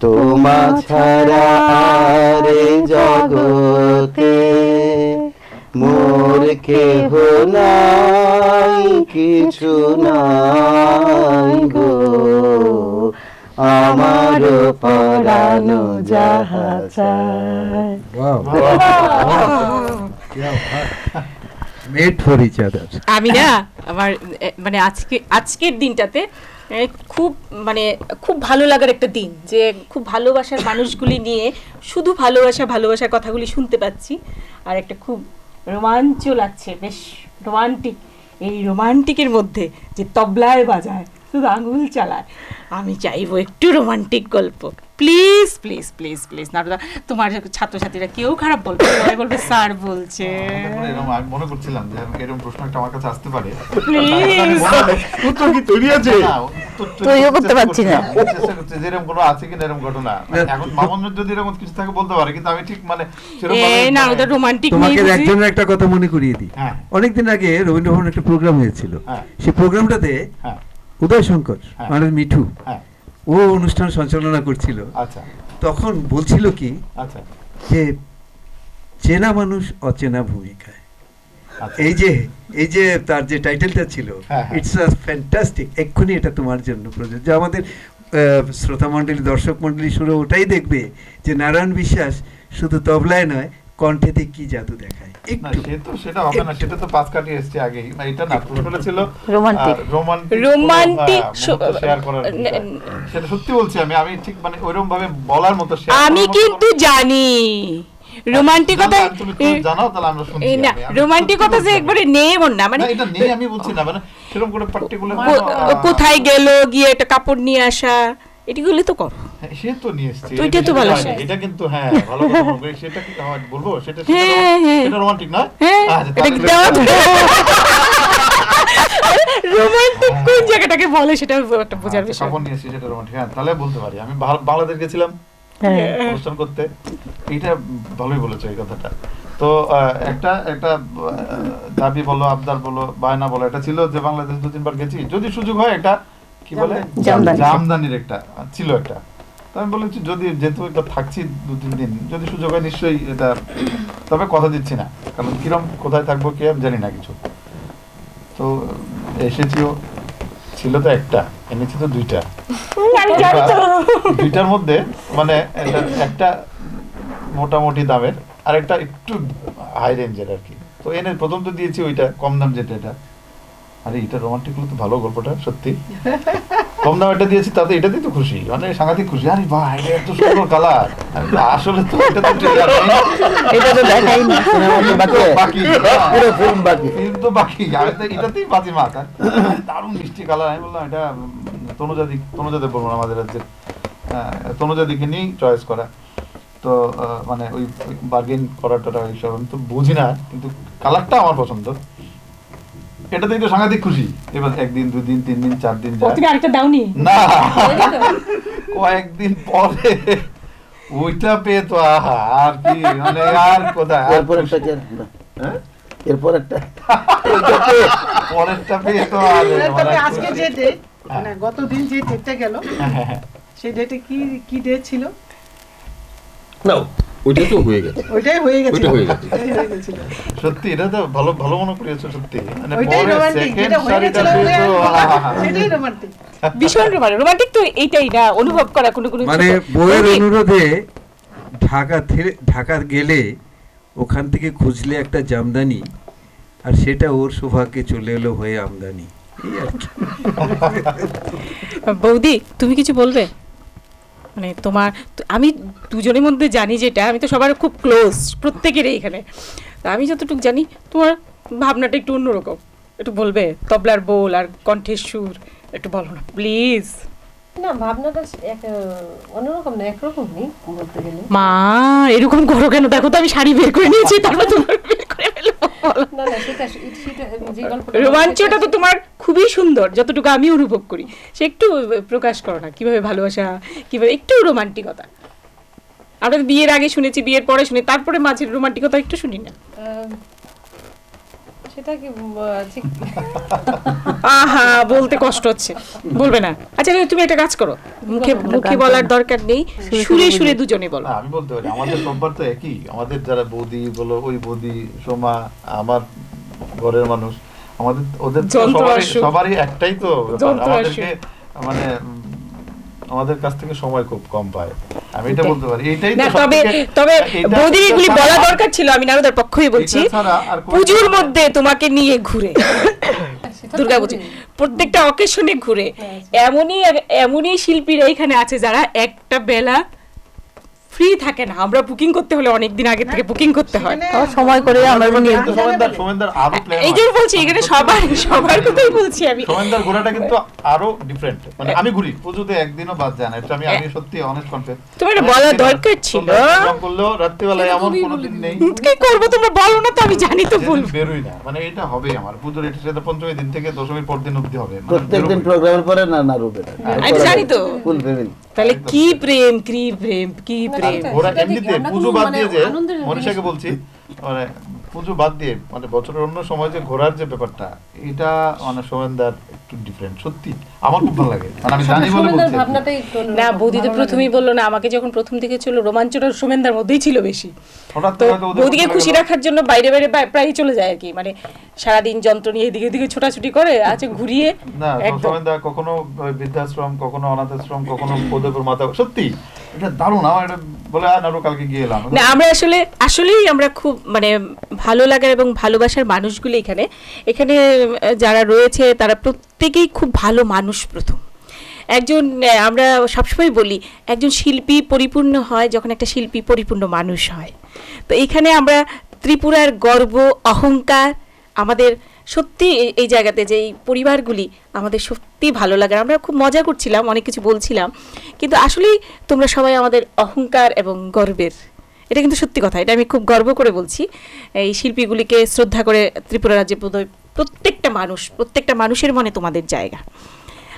তোমা ছাড়া রে জগতে মোর কেহ নাই, কিছু নাই গো, আমার পরানো যাহা চায়। Made for each other. আমি না আমার মানে আজকের দিনটাতে খুব ভালো লাগার একটা দিন, যে খুব ভালোবাসার মানুষগুলি নিয়ে শুধু ভালোবাসার কথাগুলি শুনতে পাচ্ছি। আর একটা খুব রোমাঞ্চ লাগছে, বেশ রোমান্টিক। এই রোমান্টিকের মধ্যে যে তবলায় বাজায়, শুধু আঙুল চালায়, আমি চাইবো একটু রোমান্টিক গল্প। Please please please please Narada, তোমার ছাত্রছাত্রীরা কেউ খারাপ বলবে, সবাই বলবে স্যার বলছে। আমি মনে করছিলাম যে এরকম প্রশ্ন একটা আমার কাছে আসতে পারে। প্লিজ উত্তর কি তৈরি আছে? তৈরিও করতে পারছি না। চেষ্টা করছি যে এরকম কোনো আছে কিনা এরকম ঘটনা। এখন মামুনের যদি এরকম কিছু থাকে বলতে পারে, কিন্তু আমি ঠিক মানে নারদা রোমান্টিক নেই। তোমাকে একজনের একটা কথা মনে করিয়ে দিই। অনেকদিন আগে রবীন্দ্রভবন একটা প্রোগ্রাম হয়েছিল, সেই প্রোগ্রামটাতে উদয় শঙ্কর মানে মিঠু ও অনুষ্ঠান সঞ্চালনা করছিল। তখন বলছিল কি যে চেনা মানুষ অচেনা ভূমিকায়। এই যে তার যে টাইটেলটা ছিল, ইটস আ ফ্যান্টাস্টিক। এক্ষুনি এটা তোমার জন্য প্রযোজ্য। আমাদের শ্রোতা মণ্ডলী, দর্শক মণ্ডলী শুরু ওটাই দেখবে যে নারায়ণ বিশ্বাস শুধু তবলায় নয়, কণ্ঠেতে কি জাদু দেখায়। সেটা হবে না, সেটা তো পাঁচ কাটিয়ে এসছে আগেই। এটা না, প্রশ্নটা ছিল রোমান্টিক শেয়ার করার। সেটা সত্যি বলছি, আমি ঠিক মানে ওইরকম ভাবে বলার মতো। আমি কিন্তু জানি রোমান্টিকতা তুমি জানাও তাহলে আমরা শুনছি। না রোমান্টিকতা যে একবারে নেই এমন না, মানে এটা নেই আমি বলছি না, মানে সেরকম করে পার্টিকুলার কোথায় গেল গিয়ে একটা কাপড় নিয়ে আসা এটিগুলো তো করো। সে তো নিয়ে এসেছে, তো এটা তো ভালো, এটা কিন্তু হ্যাঁ ভালো কথা বলবো। সেটা কি বলবো, সেটা রোমান্টিক না? রোমান্টিক কোন জায়গাটাকে বলে সেটা একটা বোঝার বিষয়। কাপড় নিয়ে এসেছি সেটা রোমান্টিক, হ্যাঁ তাহলে বলতে পারি। আমি বাংলাদেশ গেছিলাম অনুষ্ঠান করতে, এইটা ভালোই বলেছো এই কথাটা। তো একটা দাবি বলো, আবদার বলো, বায়না বলো, এটা ছিল যে বাংলাদেশ 2-3 বার গেছি, যদি সুযোগ হয় এটা কি বলে জামদানির একটা ছিল একটা। তো আমি বলেছি যদি যেহেতু এটা থাকছি 2-3 দিন, যদি সুযোগ হয় নিশ্চয়ই এটা, তবে কথা দিচ্ছি না, কারণ কিরম কোথায় থাকবো কে আমি জানি না কিছু। তো এসেছিও, ছিল তো একটা, এনেছি তো 2টা। 2টার মধ্যে মানে একটা মোটামুটি দামের আর একটা একটু হাই রেঞ্জের আর কি। তো এনে প্রথম তো দিয়েছি ওইটা কম দাম যেটা, এটা আরে এটা রোমান্টিক হলো তো ভালো গল্পটা সত্যি। কম দাম এটা দিয়েছি, তাতে এটাতেই তো খুশি, মানে সাংঘাতিক খুশি। আরে বাহ এটা এত সুন্দর কালার, আসলে তো এটা তো ট্রেলার নেই, এটা তো দেখাই না, বাকি পুরো ফিল্ম বাকি, ফিল্ম তো বাকি, আর এটাতেই বাজি মাথা। দারুণ মিষ্টি কালার। আমি বললাম এটা তনুজাদের বলবো আমাদের রাজ্যের, তনুজাদিকে নিয়েই চয়েস করা। তো মানে ওই বার্গেন করাটা এইসব আমি তো বুঝি না, কিন্তু কালারটা আমার পছন্দ। এটাতেই তো সাংঘাতিক খুশি। এবার 1 দিন 2 দিন 3 দিন 4 দিন যায়, তুমি আরেকটা দাওনি না কয়েকদিন পরে ওইটা পেয়ে তো আহা আর কি, মানে আর কোথায় এরপর একটা পরেরটা পেয়ে তো আজকে যে ডেট, মানে গত দিন যে ডেটটা গেল সেই ডেটে কি ডেট ছিল? না ওইটাই তো হয়ে গেছে, ওইটাই হয়ে গেছে, ওইটা হয়ে গেছে। সত্যি এটা তো ভালো ভালো মনে করিয়েছো সত্যি, মানে ওইটাই পরে রোমান্টিক, সেকেন্ড যেটা হয়ে শাড়িটা গেছিল পেয়ে তো সেটাই রোমান্টিক। ভীষণ রোমান্টিক তো এইটাই না, অনুভব করা কোনো মানে বইয়ের অনুরোধে ঢাকা গেলে ওখান থেকে খুঁজলে একটা জামদানি, আর সেটা ওর শোভাকে চলে এলো হয়ে আমদানি। বৌদি তুমি কিছু বলবে? মানে তোমার আমি দুজনের মধ্যে জানি যেটা, আমি তো সবার খুব ক্লোজ প্রত্যেকেরই এখানে, আমি যতটুকু জানি তোমার ভাবনাটা একটু অন্যরকম, একটু বলবে? তবলার বোল আর কণ্ঠের সুর একটু বলো না প্লিজ। না ভাবনাটা অন্যরকম না, একরকমই বলতে গেলে। মা এরকম করো কেন? দেখো তো আমি শাড়ি বের করে নিয়েছি, তারপর তোমার বের করে ফেলো। না না সেটা যে গল্পটা রোমাঞ্চটা তো তোমার খুবই সুন্দর, যতটুকু আমি অনুভব করি, সে একটু প্রকাশ করো না, কিভাবে ভালোবাসা, কিভাবে একটু রোমান্টিকতা। আমরা তো বিয়ের আগে শুনেছি, বিয়ের পরে শুনি, তারপরে মাঝের রোমান্টিকতা একটু শুনি না। সেটা কি ঠিক আহা বলতে কষ্ট হচ্ছে, বলবে না? আচ্ছা তুমি একটা কাজ করো, মুখে বলার দরকার নেই, সুরে সুরে দুজনে বলো। আমি বলতে পারি আমাদের সবার তো একই, আমাদের যারা বৌদি বলো, ওই বৌদি সোমা, আমার ঘরের মানুষ, আমাদের ওদের সবারই একটাই তো আমাদেরকে, মানে আমাদের কাছ থেকে সময় খুব কম পায়, আমি এটা বলতে পারি। এইটাই না, তবে বৌদির এগুলি বলা দরকার ছিল, আমি নারদার পক্ষই বলছি। পুজোর মধ্যে তোমাকে নিয়ে ঘুরে, দুর্গাপুজো প্রত্যেকটা অকেশনে ঘুরে, এমনই শিল্পীরা এখানে আছে যারা একটা বেলা ফ্রি থাকে না। আমরা বুকিং করতে হলে অনেকদিন আগে থেকে বুকিং করতে হয়, সময় করে আমরা এই জন্য বলছি এখানে সবার কথাই বলছি আমি। সোমেনদার ঘোরাটা কিন্তু আরো ডিফারেন্ট, মানে আমি ঘুরি পুজোতে একদিনও বাদ যায় না, এটা আমি সত্যি অনেস্ট কনফেস। তোমার বলা দরকার ছিল, বললেও রাত্রিবেলায় এমন কোনো দিন নেই কি করবো, তোমরা বলো না তো আমি জানি তো বলবো, বেরোই না, মানে এটা হবে আমার পুজোর, এটা সেটা পঞ্চমীর দিন থেকে দশমীর পর দিন অবধি হবে, প্রত্যেকদিন প্রোগ্রামের পরে না রূপে আমি জানি তো। তাহলে কি প্রেম, কি প্রেম, কি প্রেম। ওরা এমনিতে পুজো বাদ দিয়ে, যে মনীষাকে বলছি, মানে পুজো বাদ দিয়ে মানে বছরের অন্য সময় যে ঘোরার যে ব্যাপারটা, এটা মানে সোমেনদার একটু ডিফারেন্ট, সত্যি আমার খুব ভালো লাগে, মানে আমি জানি বলে বলছি। না বৌদি তো প্রথমেই বললো না, আমাকে যখন প্রথম থেকে ছিল রোমাঞ্চটা সোমেনদার মধ্যেই ছিল বেশি, তো বৌদিকে খুশি রাখার জন্য বাইরে বাইরে প্রায় চলে যায় আর কি, মানে সারাদিন যন্ত্র নিয়ে এদিকে এদিকে ছোটাছুটি করে আছে ঘুরিয়ে। না সোমেনদা কখনো বৃদ্ধাশ্রম, কখনো অনাথাশ্রম, কখনো পদপুর মাতা, সত্যি এটা দারুণ। আমার এটা বলে নাড়ু কালকে গিয়ে এলাম না, আমরা আসলেই আমরা খুব মানে ভালো লাগার এবং ভালোবাসার মানুষগুলো এখানে যারা রয়েছে তারা প্রত্যেকেই খুব ভালো মানুষ। প্রথম একজন, আমরা সবসময় বলি একজন শিল্পী পরিপূর্ণ হয় যখন একটা শিল্পী পরিপূর্ণ মানুষ হয়। তো এইখানে আমরা ত্রিপুরার গর্ব, অহংকার, আমাদের সত্যি এই জায়গাতে যে এই পরিবারগুলি আমাদের সত্যি ভালো লাগে। আমরা খুব মজা করছিলাম, অনেক কিছু বলছিলাম, কিন্তু আসলেই তোমরা সবাই আমাদের অহংকার এবং গর্বের। এটা কিন্তু সত্যি কথা, এটা আমি খুব গর্ব করে বলছি। এই শিল্পীগুলিকে শ্রদ্ধা করে ত্রিপুরা রাজ্যে প্রত্যেকটা মানুষের মনে তোমাদের জায়গা।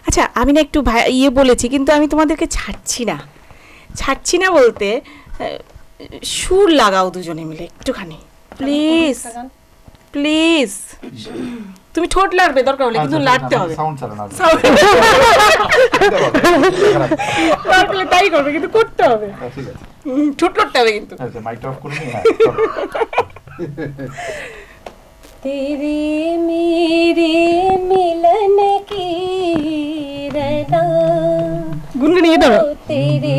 আচ্ছা, আমি না একটু বলেছি, কিন্তু আমি তোমাদেরকে ছাড়ছি না বলতে, সুর লাগাও দুজনে মিলে একটুখানি, প্লিজ প্লিজ। তুমি ঠোঁট লাড়বে দরকার হলে, কিন্তু লাড়তে হবে, তাই করবে, কিন্তু করতে হবে, ঠোঁট লড়তে হবে কিন্তু। तेरे मेरे मिलन की रना, गुनगुनिए दो। तेरे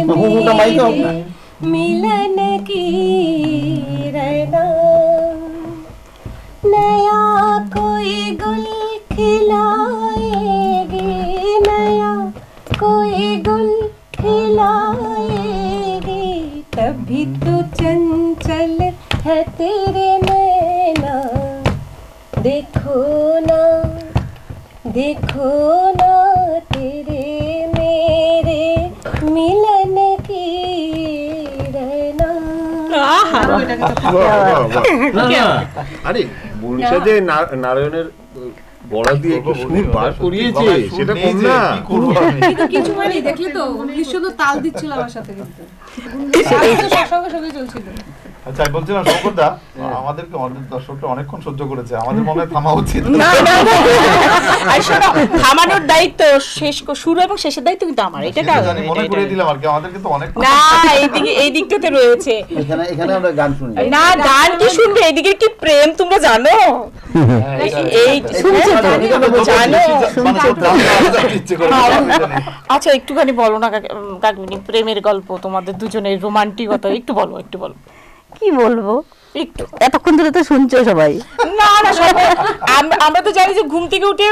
मेरे मिलन की रना, नया कोई गुल खिलाएगी, नया कोई गुल खिलाएगी, तभी तो चंचल है तेरे नैना, देखो ना तेरे मेरे मिलन की रना। আরে মনীষা যে নারায়ণের গলা দিয়ে সুর বার করিয়েছে, সেটা কম না। কিন্তু কিছু মানে দেখলে তো ভীষণ তাল দিচ্ছিল আমার সাথে, কিন্তু সঙ্গে চলছিল। আচ্ছা, আমি বলছিলাম শঙ্করদা আমাদেরকে দর্শকরা অনেকক্ষণ সহ্য করেছে, আমাদের মনে হয় থামা উচিত। থামানোর দায়িত্ব শুরু এবং শেষের দায়িত্ব কিন্তু আমার। এটা মনে করিয়ে দিলাম আর কি, আমাদেরকে তো অনেক না, এই দিকটাতে রয়েছে। এখানে আমরা গান শুনি না, গান কি শুনবে, এদিকে কি প্রেম তোমরা জানো? আচ্ছা, একটুখানি বলো না কাকিমণি, প্রেমের গল্প তোমাদের দুজনের, রোমান্টিকতা একটু বলো। কি বলবো, একটু এতক্ষণ ধরে তো শুনছো সবাই। না আমরা তো জানি যে ঘুম থেকে উঠে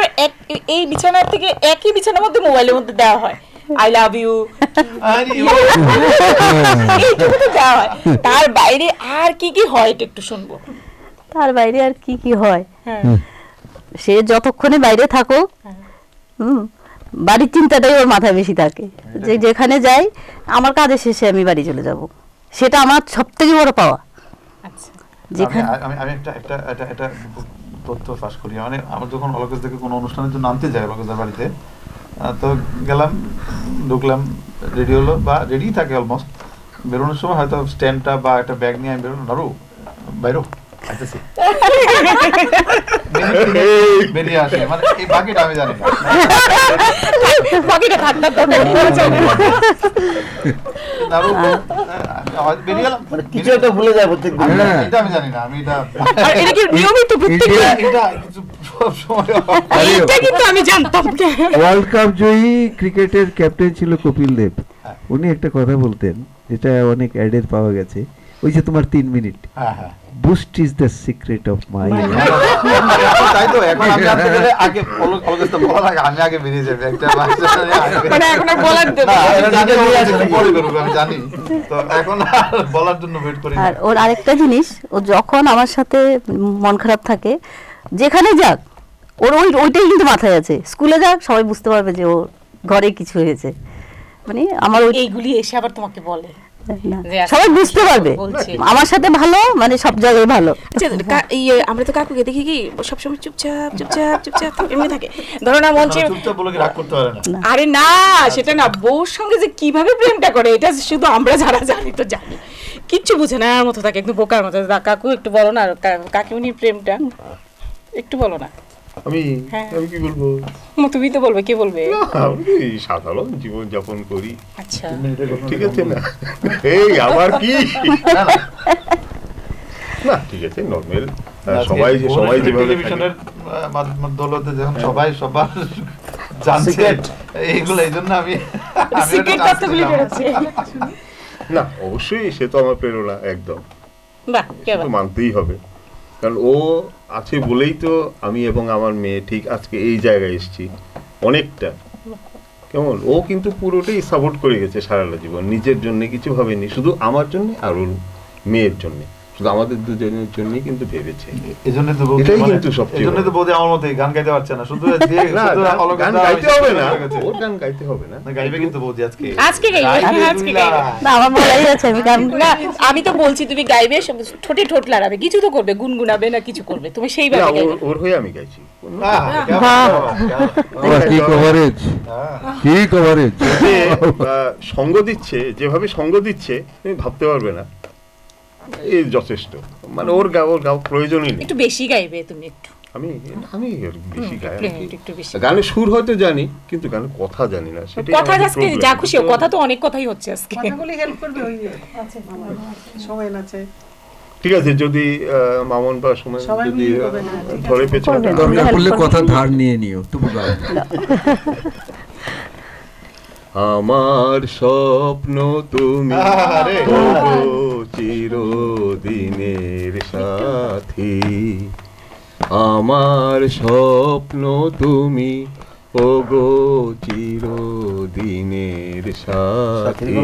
এই বিছানার থেকে একই বিছানার মধ্যে মোবাইলের মধ্যে দেওয়া হয় আই লাভ ইউ, এইটুকু তো দেওয়া হয়। তার বাইরে আর কি কি হয় এটা একটু শুনবো। তার বাইরে আর কি কি হয়, সে যতক্ষণে বাইরে থাকো, বাড়ির চিন্তাটাই ওর মাথায় বেশি থাকে, যে যেখানে যাই আমার কাজের শেষে আমি বাড়ি চলে যাব, সেটা আমার সবথেকে বড় পাওয়া। আমি একটা তথ্য ফাঁস করি, মানে আমার যখন অলকেশ থেকে কোনো অনুষ্ঠানের জন্য আনতে যাই অলকেশদার বাড়িতে, তো গেলাম, ঢুকলাম, রেডি হলো বা রেডি থাকে অলমোস্ট, বেরোনোর সময় হয়তো স্ট্যান্ডটা বা একটা ব্যাগ নিয়ে আমি বেরোনো, নাড়ু বাইরো আসতেছি, বেরিয়ে আসে, মানে এই বাকিটা আমি জানি না, বাকিটা থাকতে বেরিয়ে এলাম, মানে কিছু একটা ভুলে যায় প্রত্যেকদিন, এটা আমি জানি না, আমি এটা নিয়মিত আমি জানতাম। ওয়ার্ল্ড কাপ জয়ী ক্রিকেটের ক্যাপ্টেন ছিল কপিল দেব, উনি একটা কথা বলতেন, যেটা অনেক অ্যাডের পাওয়া গেছে, ওই যে তোমার 3 minute, boost is the secret of my. তাই তো, এখন আমি আপনাদের আগে অলকেশটা বলার আগে আমি আগে বেরিয়ে যাবে একটা, মানে এখন বলার দেব না, পরে করব আমি জানি, তো এখন বলার জন্য ওয়েট করি। আর ওর আরেকটা জিনিস, ও যখন আমার সাথে মন খারাপ থাকে, যেখানে যাক ওর ওইটাই কিন্তু মাথায় আছে, স্কুলে যাক সবাই বুঝতে পারবে যে ওর ঘরে কিছু হয়েছে, মানে আমার এইগুলি এসে আবার তোমাকে বলে, সবাই বুঝতে পারবে আমার সাথে ভালো, মানে সব জায়গায় ভালো। আমরা তো কাকুকে দেখি কি সবসময় চুপচাপ এমনি থাকে, ধরো না মঞ্চে, আরে না সেটা না, বউর সঙ্গে যে কিভাবে প্রেমটা করে এটা শুধু আমরা যারা জানি তো জানি, কিচ্ছু বুঝে না মতো থাকে, একদম বোকার মতো। কাকু একটু বলো না কাকিমনির প্রেমটা একটু বলো না। আমি কি বলবো, তুমি তো বলবে, কে বলবে? সাধারণ জীবন যাপন করি। আচ্ছা ঠিক আছে না, এই আবার কি না, ঠিক আছে নরমাল, সবাই যেভাবে টেলিভিশনের দৌলতে যখন সবাই সবার জানছে এইগুলো, এই জন্য আমি না, অবশ্যই সে তো আমার প্রেরণা একদম, মানতেই হবে, কারণ ও আছে বলেই তো আমি এবং আমার মেয়ে ঠিক আজকে এই জায়গায় এসেছি। অনেকটা কেমন, ও কিন্তু পুরোটাই সাপোর্ট করে গেছে সারাটা জীবন, নিজের জন্য কিছু ভাবেনি, শুধু আমার জন্য আর ওর মেয়ের জন্য, শুধু আমাদের দুজনের জন্যই কিন্তু ভেবেছে। এজন্য তো বৌদি কিন্তু সবচেয়ে, এজন্য তো বৌদি আমার মতে গান গাইতে পারছে না, শুধু গান গাইতে হবে না, ওর গান গাইতে হবে না, গাইবে কিন্তু বৌদি আজকে গাইবে। না আমার বলাই আছে আমি গান না, আমি তো বলছি তুমি গাইবে, ঠোঁটে ঠোঁট লড়াবে, কিছু তো করবে, গুনগুনাবে না কিছু করবে, তুমি সেইভাবে গাইবে। ওর হয়ে আমি গাইছি। কি কভারেজ, কি কভারেজ! সঙ্গ দিচ্ছে, যেভাবে সঙ্গ দিচ্ছে তুমি ভাবতে পারবে না, এই যথেষ্ট। মানে ওর গাও প্রয়োজনই নেই। একটু বেশি গাইবে তুমি, একটু। আমি বেশি গাই, গানের সুর হয়তো জানি কিন্তু গানের কথা জানি না। সেটা কথা আজকে যা খুশি, কথা তো অনেক কথাই হচ্ছে আজকে, কথাগুলি হেল্প করবে। ওই আছে সময় আছে, ঠিক আছে, যদি মামুন বা সময় যদি ধরে পেছনে দরকার পড়লে কথা ধার নিয়ে নিও, তুমি গাও। আমার স্বপ্ন তুমি চিরদিনের সাথী, আমার স্বপ্ন তুমি ওগো চিরদিনের সাথী,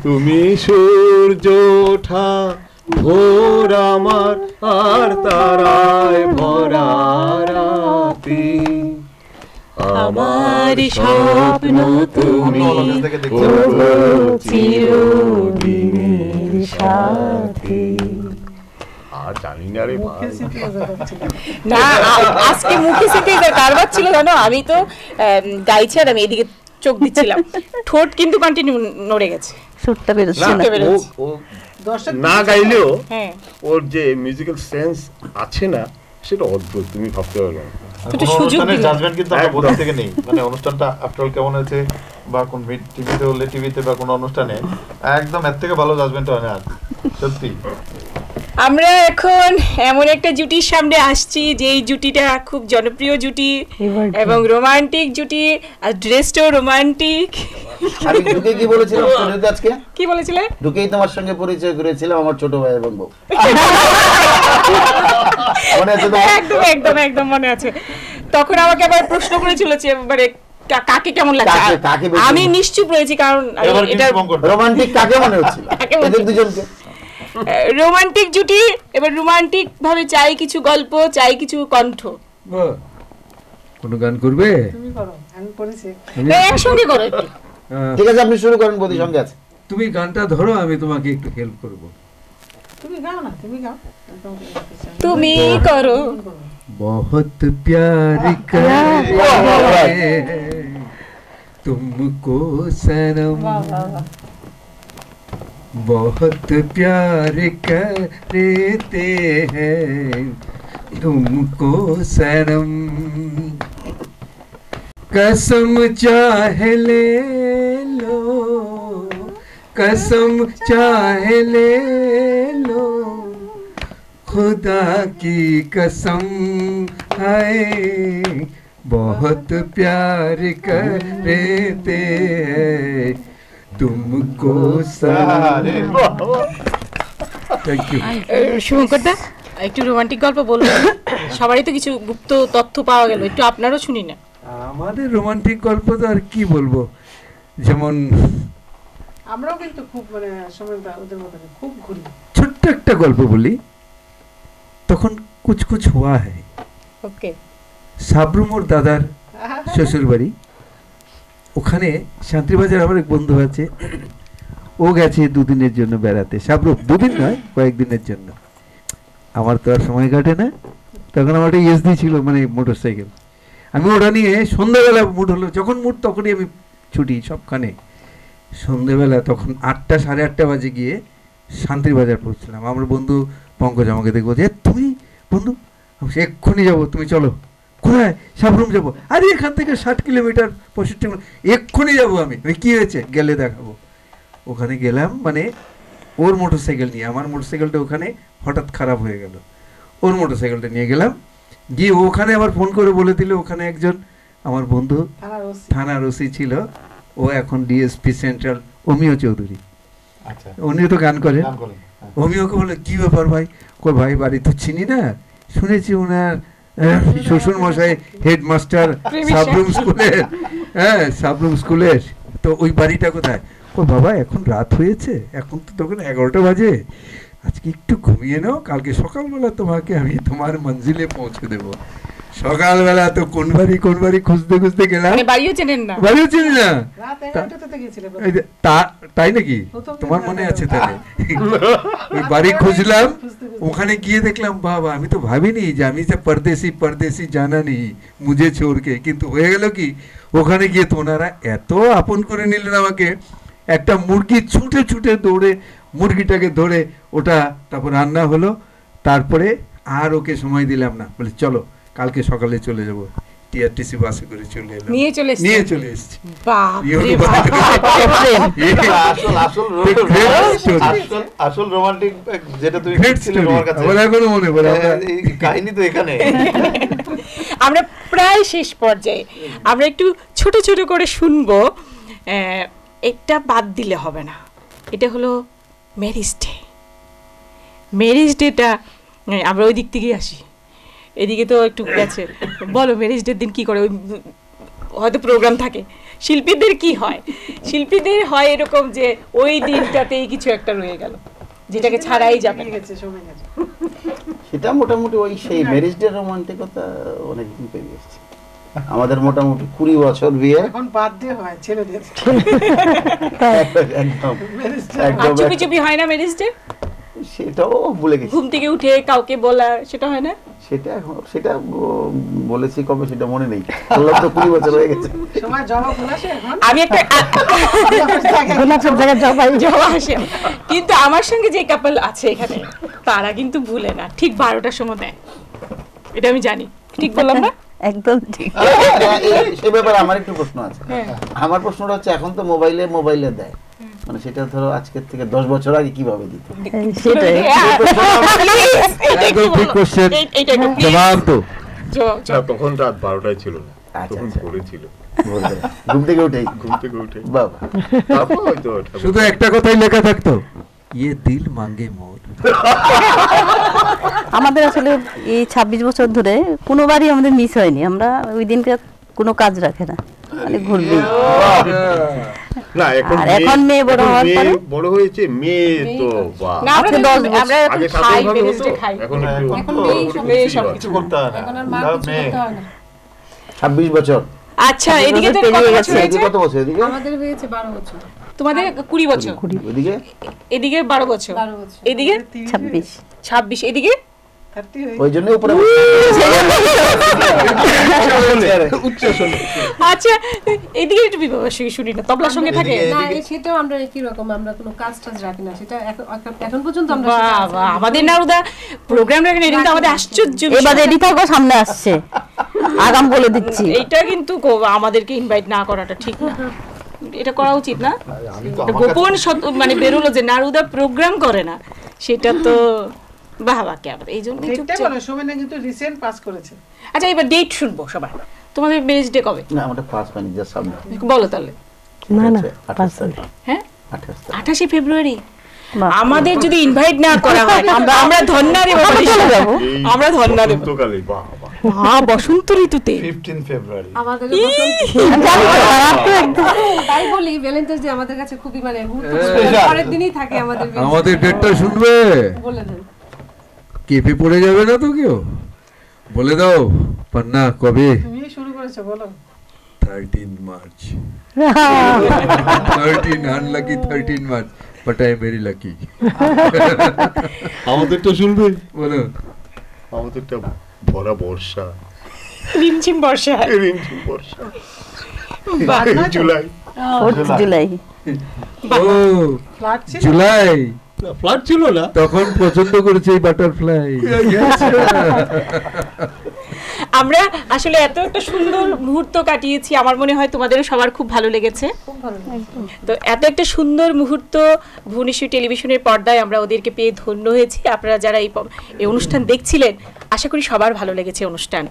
তুমি সূর্য ওঠা ভোর আমার আর তারায় ভরা রাতি, আমার স্বপ্ন তুমি চিরদিনের সাথী। আর জানি না রে ভাই, না আজকে মুখে স্মৃতি কারবার ছিল জানো, আমি তো গাইছি আর আমি এদিকে চোখ দিচ্ছিলাম, ঠোঁট কিন্তু কন্টিনিউ নড়ে গেছে, সুরটা বেরোচ্ছে না। না গাইলেও ওর যে মিউজিক্যাল সেন্স আছে না, সেটা অদ্ভুত, তুমি ভাবতে পারবে না। অনুষ্ঠানের জাজমেন্ট কিন্তু আমরা কোথা থেকে নেই, মানে অনুষ্ঠানটা আফটার অল কেমন হয়েছে বা কোন টিভিতে হলে টিভিতে বা কোন অনুষ্ঠানে একদম এর থেকে ভালো জাজমেন্ট হয় না সত্যি। আমরা এখন এমন একটা জুটির সামনে আসছি যে এই জুটিটা খুব জনপ্রিয় জুটি এবং রোমান্টিক জুটি, আর ড্রেসটাও রোমান্টিক। আমি ঢুকে কি বলেছিলাম আজকে? কি বলেছিলে? ঢুকেই তোমার সঙ্গে পরিচয় করেছিলাম আমার ছোট ভাই এবং বউ। মনে আছে? একদম একদম একদম মনে আছে। তখন আমাকে আবার প্রশ্ন করেছিল যে মানে কাকে কেমন লাগছে, আমি নিশ্চুপ রয়েছি কারণ এটা রোমান্টিক কাকে মনে হচ্ছিল এদের দুজনকে। রোমান্টিক জুটি, এবার রোমান্টিক ভাবে চাই কিছু গল্প, চাই কিছু কণ্ঠ। কোন গান করবে? তুমি করো, আমি করেছি। একসঙ্গে করো। ঠিক আছে, আপনি শুরু করেন, বৌদি সঙ্গে আছে। তুমি গানটা ধরো, আমি তোমাকে একটু হেল্প করব। তুমি গাও না, তুমি গাও। তুমি করো। बहुत प्यार करते तुमको सनम, बहुत प्यार करते हैं तुमको सनम, कसम चाहे ले लो, कसम चाहे ले लो, खुदा की कसम है बहुत प्यार करते हैं तुमको सारे। Thank you. শুভঙ্করদা একটু রোমান্টিক গল্প বলবেন? সবারই তো কিছু গুপ্ত তথ্য পাওয়া গেল, একটু আপনারও শুনি না। আমাদের রোমান্টিক গল্প তো আর কি বলবো, যেমন আমরাও কিন্তু খুব মানে সময় ওদের মধ্যে খুব ঘুরি। ছোট্ট একটা গল্প বলি। তখন কুছ কুছ হুয়া হ্যায়, ওকে, সাবরুম ওর দাদার শ্বশুর বাড়ি, ওখানে শান্তিবাজার আমার এক বন্ধু আছে, ও গেছে দুদিনের জন্য বেড়াতে। সাবরুম দুদিন নয়, কয়েকদিনের জন্য। আমার তো আর সময় কাটে না, তখন আমার একটা ইএসডি ছিল, মানে মোটর সাইকেল। আমি ওটা নিয়ে সন্ধ্যাবেলা মুড হলো, যখন মুড তখনই আমি ছুটি সবখানে। সন্ধ্যেবেলা তখন 8টা সাড়ে 8টা বাজে গিয়ে শান্তিবাজার পৌঁছলাম। আমার বন্ধু পঙ্কজ আমাকে দেখবো, যে তুমি বন্ধু এক্ষুনি যাবো, তুমি চলো। কোথায়? সাবরুম যাবো। আরে এখান থেকে 60 কিলোমিটার 65 কিলোমিটার, এক্ষুনি যাবো আমি। কি হয়েছে? গেলে দেখাবো। ওখানে গেলাম, মানে ওর মোটর সাইকেল নিয়ে। আমার মোটর সাইকেলটা ওখানে হঠাৎ খারাপ হয়ে গেল, ওর মোটর সাইকেলটা নিয়ে গেলাম। গিয়ে ওখানে আবার ফোন করে বলে দিল, ওখানে একজন আমার বন্ধু থানার ওসি ছিল, ও এখন ডিএসপি সেন্ট্রাল, অমিয় চৌধুরী। উনিও তো গান করেন। অমিয়কে বলে, কি ব্যাপার ভাই? কই ভাই বাড়ি তো চিনি না, শুনেছি ওনার শ্বশুর মশাই হেডমাস্টার সাবরুম স্কুলের। হ্যাঁ, সাবরুম স্কুলের। তো ওই বাড়িটা কোথায়? ও বাবা এখন রাত হয়েছে, এখন তো তখন 11টা বাজে, আজকে একটু ঘুমিয়ে নাও, কালকে সকালবেলা তোমাকে আমি তোমার মঞ্জিলে পৌঁছে দেবো। সকালবেলা তো কোন বাড়ি খুঁজতে খুঁজতে গেলাম, বাড়িও চিনি না। তাই নাকি? তোমার মনে আছে তাহলে? ওই বাড়ি খুঁজলাম, ওখানে গিয়ে দেখলাম বাবা আমি তো ভাবিনি যে আমি যে পরদেশি জানা নেই মুঝে ছোড়কে, কিন্তু হয়ে গেল কি ওখানে গিয়ে তো ওনারা এত আপন করে নিলেন আমাকে, একটা মুরগি ছুটে দৌড়ে মুরগিটাকে ধরে ওটা তারপর রান্না হলো। তারপরে আর ওকে সময় দিলাম না, বলে চলো কালকে সকালে চলে যাবো। টিআরটিসি বাসে করে চলে এলাম, নিয়ে চলে এসেছি। আসল রোমান্টিক যেটা তুমি তোমার কাছে এখনো মনে পড়ে এই কাহিনী তো এখানে। আমরা প্রায় শেষ পর্যায়ে, আমরা একটু ছোট ছোট করে শুনবো, একটা বাদ দিলে হবে না। এটা হলো ম্যারেজ ডেটা, আমরা ওই দিক থেকেই আসি, এদিকে তো একটু গেছে। বলো ম্যারেজ ডের দিন কি করে? ওই হয়তো প্রোগ্রাম থাকে, শিল্পীদের কি হয়? শিল্পীদের হয় এরকম যে ওই দিনটাতেই কিছু একটা রয়ে গেল যেটাকে ছাড়াই যাবে। সেটা মোটামুটি ওই সেই ম্যারেজ ডে রোমান্টিকতা অনেকদিন পেরিয়ে এসেছে আমাদের, মোটামুটি 20 বছর বিয়ে, এখন বাদ দিয়ে হয় ছেলেদের একদম চুপি হয় না ম্যারেজ ডে, সেটাও ভুলে গেছি। ঘুম থেকে উঠে কাউকে বলা সেটা হয় না? সেটা বলেছি কবে সেটা মনে নেই, বললাম তো 20 বছর হয়ে গেছে। সময় জমা আসে এখন, আমি একটা জমা আসে, কিন্তু আমার সঙ্গে যে কাপল আছে এখানে তারা কিন্তু ভুলে না, ঠিক 12টার সময় দেয়, এটা আমি জানি। ঠিক বললাম না? একদম ঠিক। সে ব্যাপারে আমার একটু প্রশ্ন আছে। আমার প্রশ্নটা হচ্ছে এখন তো মোবাইলে দেয়, মানে সেটা ধরো আজকের থেকে 10 বছর আগে কিভাবে দিত? তখন রাত 12টায় ছিল না, তখন পড়েছিল ঘুম থেকে উঠে বাবা, শুধু একটা কথাই লেখা থাকতো, ইয়ে দিল মাঙ্গে মোর। আমাদের আসলে এই 26 বছর ধরে কোনোবারই আমাদের মিস হয়নি, আমরা ওই দিনকে কোনো কাজ রাখে না, মানে ঘুরবি না। এখন মেয়ে বড় হওয়ার পরে বড় হয়েছে, মেয়ে তো আজকে 10 বছর আমরা খাই, বেরেস্টে খাই, এখন কিছু করতে হয় না, এখন আর মা কিছু করতে হয় না। 26 বছর। আচ্ছা, এদিকে তো কত বছর হয়েছে? কত বছর এদিকে? আমাদের হয়েছে 12 বছর, তোমাদের 20 বছর, ওদিকে এদিকে 12 বছর, এদিকে 26, এদিকে ওই জন্য উপরে। আচ্ছা, এদিকে একটু বিবাহের শুনি না, তবলার সঙ্গে থাকে না, সেটাও আমরা একই রকম, আমরা কোনো কাজ রাখি না, সেটা এখন পর্যন্ত আমরা। বাবা, আমাদের নারুদা প্রোগ্রাম রাখেন, এটা কিন্তু আমাদের আশ্চর্য। এবার রেডি থাকো, সামনে আসছে, আগাম বলে দিচ্ছি। এইটা কিন্তু আমাদেরকে ইনভাইট না করাটা ঠিক না, এটা করা উচিত না। গোপন মানে বেরোলো যে নারুদা প্রোগ্রাম করে না, সেটা তো বাবা কে আবার এই জন্য কিন্তু রিসেন্ট পাস করেছে। আচ্ছা, এবার ডেট শুনবো সবাই। তোমাদের ম্যারেজ ডে কবে? না, আমাদের পাস মানে জাস্ট সামনে। বলো তাহলে। না 28 হ্যাঁ 28 ফেব্রুয়ারি। আমাদের যদি ইনভাইট না করা হয় আমরা ধন্যা দেব, আমরা ধন্যা দেব। হ্যাঁ, বসন্ত ঋতুতে 15 ফেব্রুয়ারি আমাদের তাই বলি, ভ্যালেন্টাইন্স ডে আমাদের কাছে খুবই মানে গুরুত্বপূর্ণ, পরের দিনই থাকে আমাদের ডেটটা শুনবে, বলে দেন। কেপে পড়ে যাবে না তো কেউ? বলে দাও পান্না, কবে? তুমি শুরু করেছো, বলো। 13 March. 13 unlucky 13 March, but I am very lucky. আমাদেরটা শুনবে? বলো। আমাদেরটা ভরা বর্ষা, রিমঝিম বর্ষা, জুলাই। জুলাই ফ্লাট ছিল না তখন, পছন্দ করেছে এই বাটারফ্লাই। আমরা আসলে এত একটা সুন্দর মুহূর্ত কাটিয়েছি, আমার মনে হয় তোমাদের সবার খুব ভালো লেগেছে। তো এত একটা সুন্দর মুহূর্ত ভুবনেশ্বর টেলিভিশনের পর্দায় আমরা ওদেরকে পেয়ে ধন্য হয়েছি। আপনারা যারা এই অনুষ্ঠান দেখছিলেন, আশা করি সবার ভালো লেগেছে অনুষ্ঠান।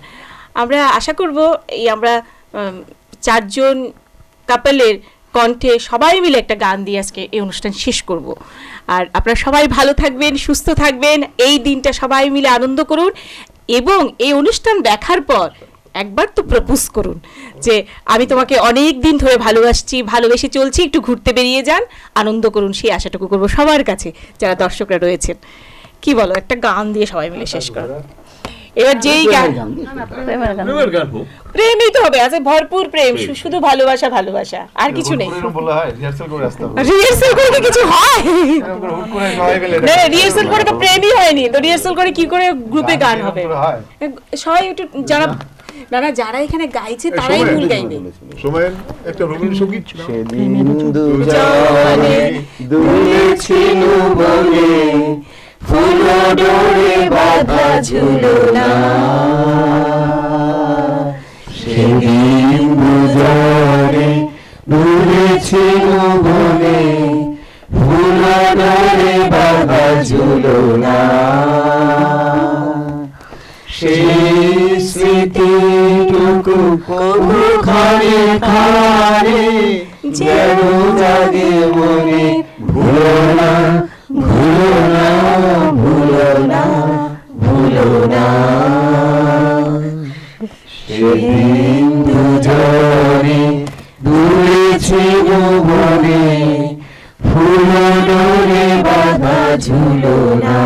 আমরা আশা করব এই আমরা 4 জন কাপলের কণ্ঠে সবাই মিলে একটা গান দিয়ে আজকে এই অনুষ্ঠান শেষ করব। আর আপনারা সবাই ভালো থাকবেন, সুস্থ থাকবেন, এই দিনটা সবাই মিলে আনন্দ করুন, এবং এই অনুষ্ঠান দেখার পর একবার তো প্রপোজ করুন যে আমি তোমাকে অনেক দিন ধরে ভালোবাসছি, ভালোবেসে চলছি, একটু ঘুরতে বেরিয়ে যান, আনন্দ করুন। সেই আশাটুকু করবো সবার কাছে যারা দর্শকরা রয়েছেন। কি বলো, একটা গান দিয়ে সবাই মিলে শেষ করো। এবার যেই গান, প্রেমই তো হবে, আছে ভরপুর প্রেম, শুধু ভালোবাসা, ভালোবাসা, আর কিছু নেই। রিহার্সাল করে কিছু হয় না, রিহার্সাল করে তো প্রেমই হয়নি, তো রিহার্সাল করে কি করে গ্রুপে গান হবে? সবাই একটু যারা যারা এখানে গাইছে তারাই ভুল গাইবে। সময়ের একটা রবীন্দ্র সঙ্গীত সেদিন দুজনে দূরে ছিল বলে ফুল ডোরে বাঁধা ঝুলনা, সেদিন দুজনে দূরে ছিল বলে ফুল ডোরে বাঁধা ঝুলনা, সেই স্মৃতিটুকু কবু খানে খানে যেন জাগে মনে, ভুলো না ভুলো না ভুলো না ভুলো না, সেদিন দুজনে দূরে ছিল বলে ফুল ডোরে বাঁধা ঝুলনা।